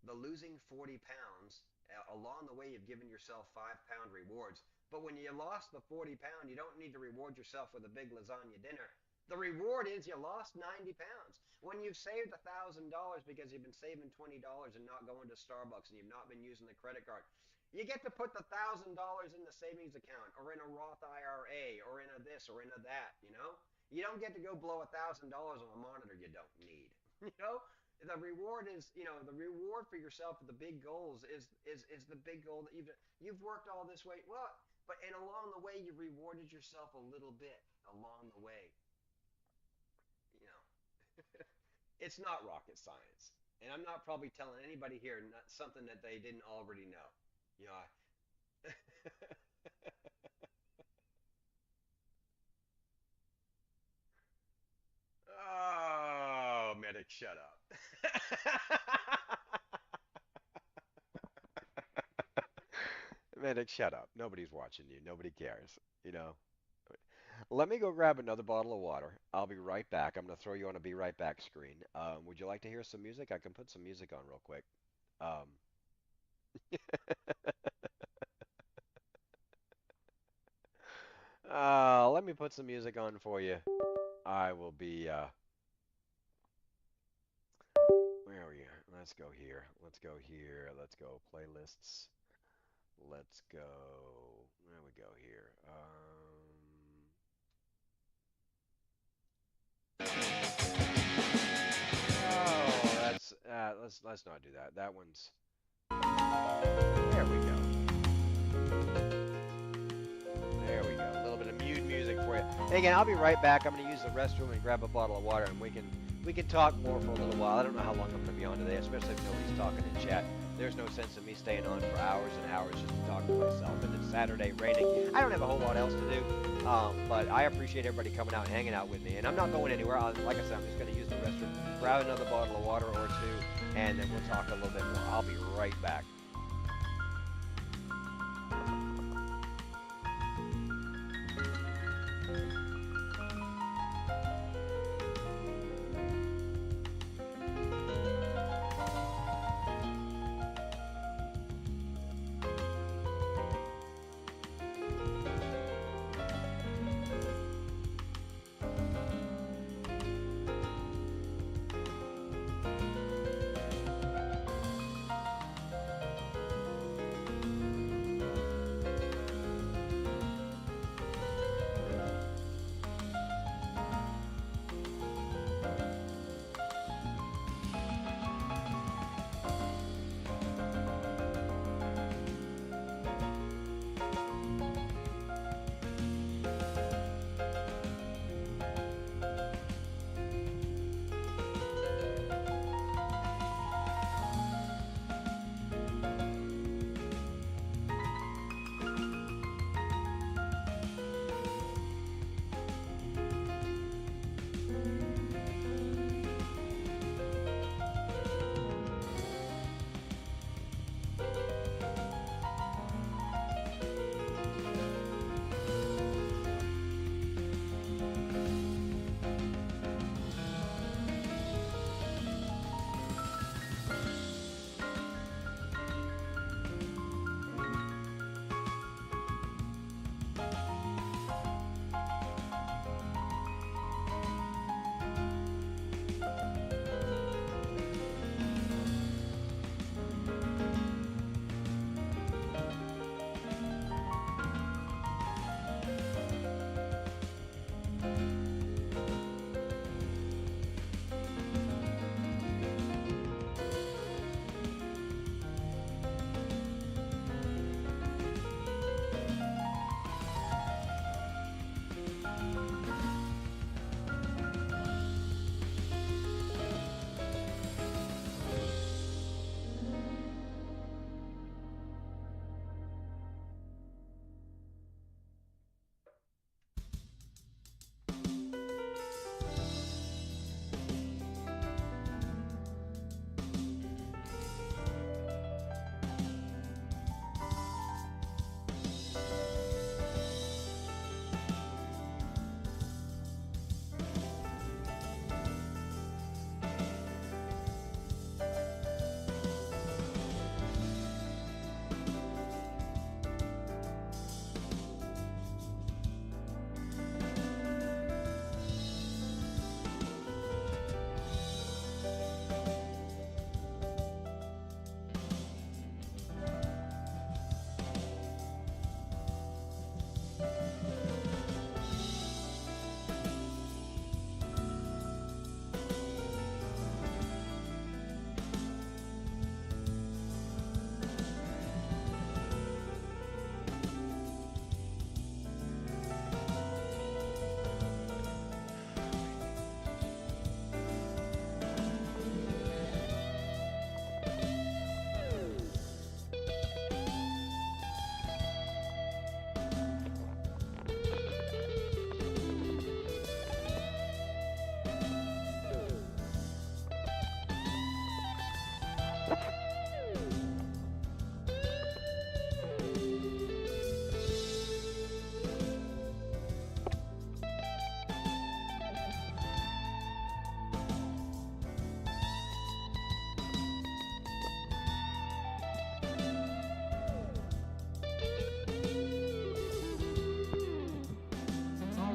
The losing 40 pounds, along the way you've given yourself 5-pound rewards. But when you lost the 40 pound, you don't need to reward yourself with a big lasagna dinner. The reward is you lost 90 pounds. When you've saved $1,000 because you've been saving $20 and not going to Starbucks and you've not been using the credit card, you get to put the $1,000 in the savings account or in a Roth IRA or in a this or in a that. You don't get to go blow $1,000 on a monitor you don't need. You know, the reward is, the reward for yourself for the big goals is the big goal that you've worked all this way. Well, and along the way you rewarded yourself a little bit along the way. You know, it's not rocket science, and I'm not probably telling anybody here something that they didn't already know. You know, oh, medic, shut up. Medic, shut up. Nobody's watching you. Nobody cares. You know. Let me go grab another bottle of water. I'll be right back. I'm going to throw you on a be right back screen. Would you like to hear some music? I can put some music on real quick. Um, let me put some music on for you. I will be, where are we? Let's go here. Let's go here. Let's go playlists. Let's go, there we go here. Oh, let's not do that. That one's, there we go. There we go. A little bit of mute music for you. Hey, again, I'll be right back. I'm going to use the restroom and grab a bottle of water, and we can talk more for a little while. I don't know how long I'm going to be on today, especially if nobody's talking in chat. There's no sense in me staying on for hours and hours just to talk to myself. And it's Saturday, raining. I don't have a whole lot else to do, but I appreciate everybody coming out and hanging out with me. And I'm not going anywhere. Like I said, I'm just going to use the restroom, grab another bottle of water or two, and then we'll talk a little bit more. I'll be right back.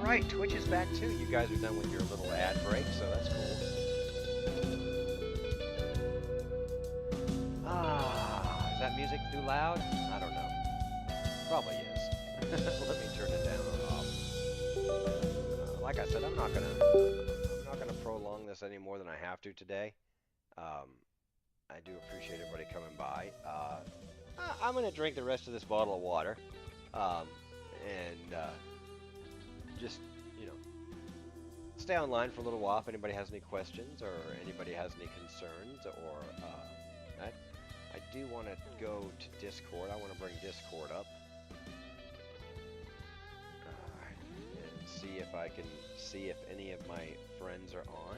right, Twitch is back too. You guys are done with your little ad break, so that's cool. Ah, is that music too loud? I don't know. Probably is. Let me turn it down or off. Like I said, I'm not gonna prolong this any more than I have to today. Um, I do appreciate everybody coming by. I'm gonna drink the rest of this bottle of water, um, and just you know stay online for a little while if anybody has any questions or anybody has any concerns or I do want to go to Discord. I want to bring Discord up and see if I can see if any of my friends are on.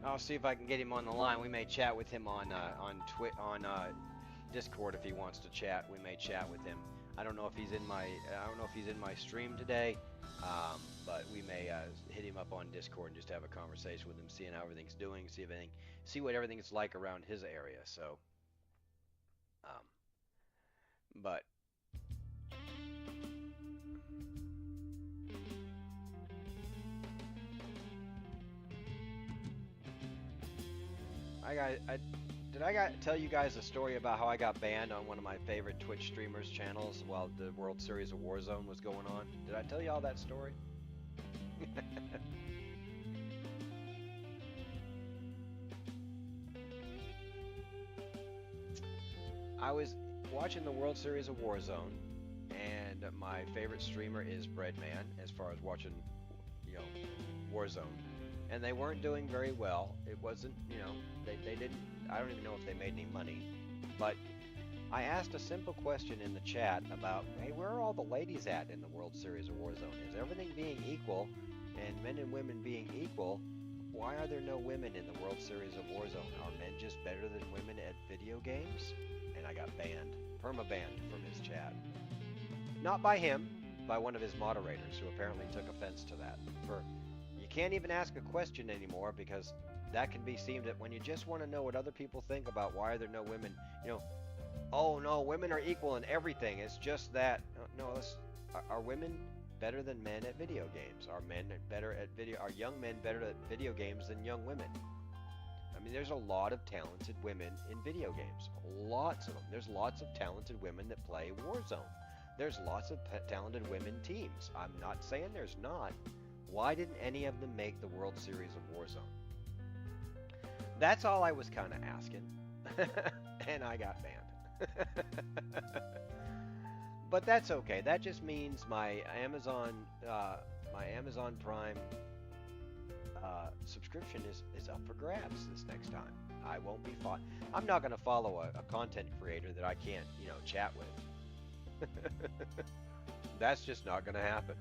I'll see if I can get him on the line. We may chat with him on Discord if he wants to chat. We may chat with him. I don't know if he's in my stream today, but we may hit him up on Discord and just have a conversation with him, seeing how everything's doing, see what everything's like around his area. So, but did I tell you guys a story about how I got banned on one of my favorite Twitch streamers' channels while the World Series of Warzone was going on? Did I tell you all that story? I was watching the World Series of Warzone, and my favorite streamer is Breadman, as far as watching, Warzone. And they weren't doing very well. It wasn't, they didn't, I don't even know if they made any money. But I asked a simple question in the chat about, hey, where are all the ladies at in the World Series of Warzone? Is everything being equal, and men and women being equal, why are there no women in the World Series of Warzone? Are men just better than women at video games? And I got banned, perma-banned from his chat. Not by him, by one of his moderators, who apparently took offense to that. You can't even ask a question anymore because that can be seen that when you just want to know what other people think about why are there no women, oh no, women are equal in everything. It's just that. No, are women better than men at video games? Are young men better at video games than young women? I mean, there's a lot of talented women in video games. Lots of them. There's lots of talented women that play Warzone. There's lots of talented women teams. I'm not saying there's not. Why didn't any of them make the World Series of Warzone? That's all I was kind of asking. And I got banned. But that's okay. That just means my Amazon Prime subscription is up for grabs this next time. I won't be I'm not going to follow a content creator that I can't, chat with. That's just not going to happen.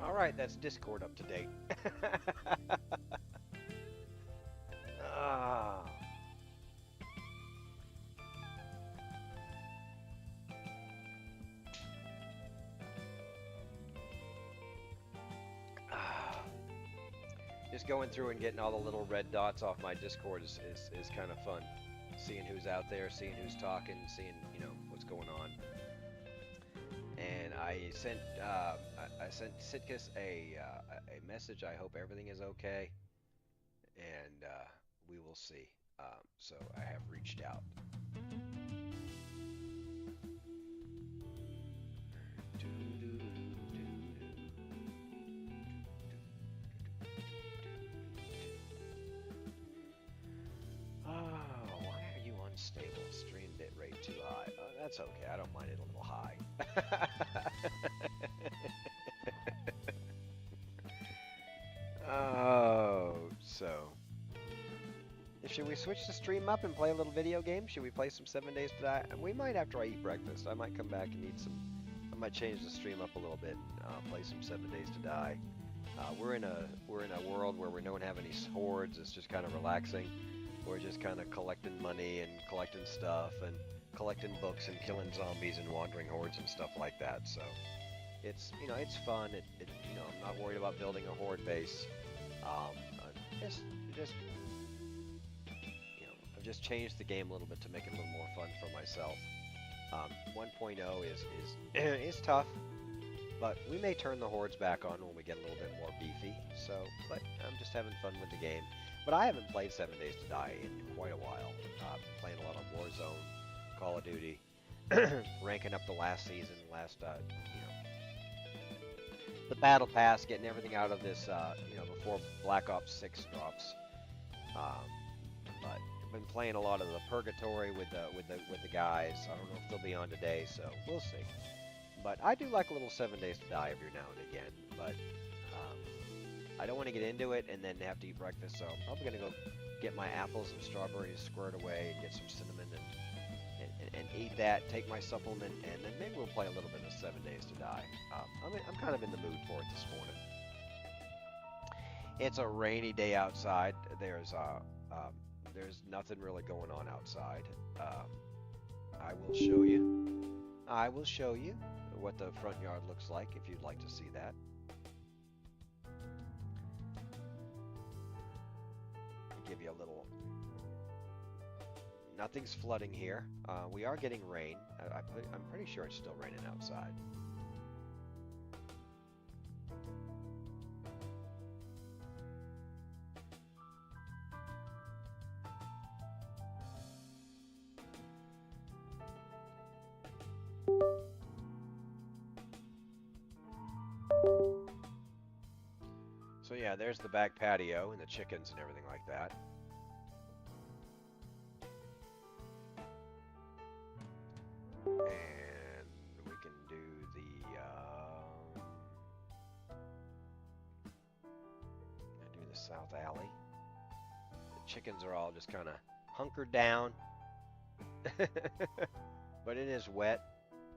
All right, that's Discord up to date. Ah. Ah. Just going through and getting all the little red dots off my Discord is kind of fun. Seeing who's out there, seeing who's talking, seeing, you know, what's going on. And I sent Sitkus a message. I hope everything is okay, and we will see. So I have reached out. Oh, why are you unstable? Stream bit rate too high. That's okay. I don't mind it a little high. Oh, so should we switch the stream up and play a little video game? Should we play some 7 Days to Die? We might after I eat breakfast. I might come back and eat some. I might change the stream up a little bit and play some 7 Days to Die. We're in a world where we don't have any hordes. It's just kind of relaxing. We're just kind of collecting money and collecting stuff and collecting books and killing zombies and wandering hordes and stuff like that. So it's, you know, it's fun. You know, I'm not worried about building a horde base. Just you know, I've just changed the game a little bit to make it a little more fun for myself. 1.0 is tough, but we may turn the hordes back on when we get a little bit more beefy. So, but I'm just having fun with the game. But I haven't played 7 Days to Die in quite a while. Playing a lot of Warzone, Call of Duty, ranking up the last season, you know, the Battle Pass, getting everything out of this, you know, before Black Ops 6 drops. But I've been playing a lot of the Purgatory with the guys. I don't know if they'll be on today, so we'll see. But I do like a little 7 Days to Die every now and again. But I don't want to get into it and then have to eat breakfast, so I'm probably gonna go get my apples and strawberries squared away and get some cinnamon and eat that, take my supplement, and then maybe we'll play a little bit of 7 Days to Die. I'm kind of in the mood for it this morning. It's a rainy day outside. There's nothing really going on outside. I will show you. I will show you what the front yard looks like if you'd like to see that. Give you a little. Nothing's flooding here. We are getting rain. I'm pretty sure it's still raining outside. So yeah, there's the back patio and the chickens and everything like that. And we can do the south alley. The chickens are all just kind of hunkered down. But it is wet.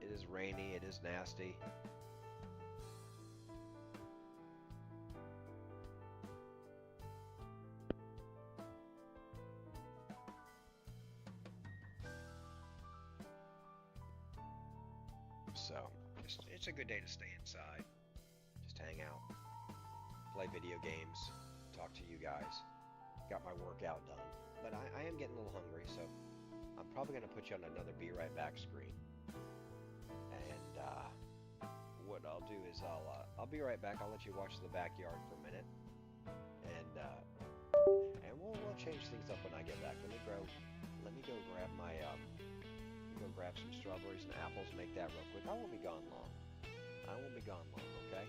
It is rainy. It is nasty. So, it's a good day to stay inside, just hang out, play video games, talk to you guys. Got my workout done, but I am getting a little hungry, so I'm probably going to put you on another Be Right Back screen. And what I'll do is I'll be right back. I'll let you watch the backyard for a minute, and we'll change things up when I get back. Let me go grab my grab some strawberries and apples, make that real quick. I won't be gone long. Okay?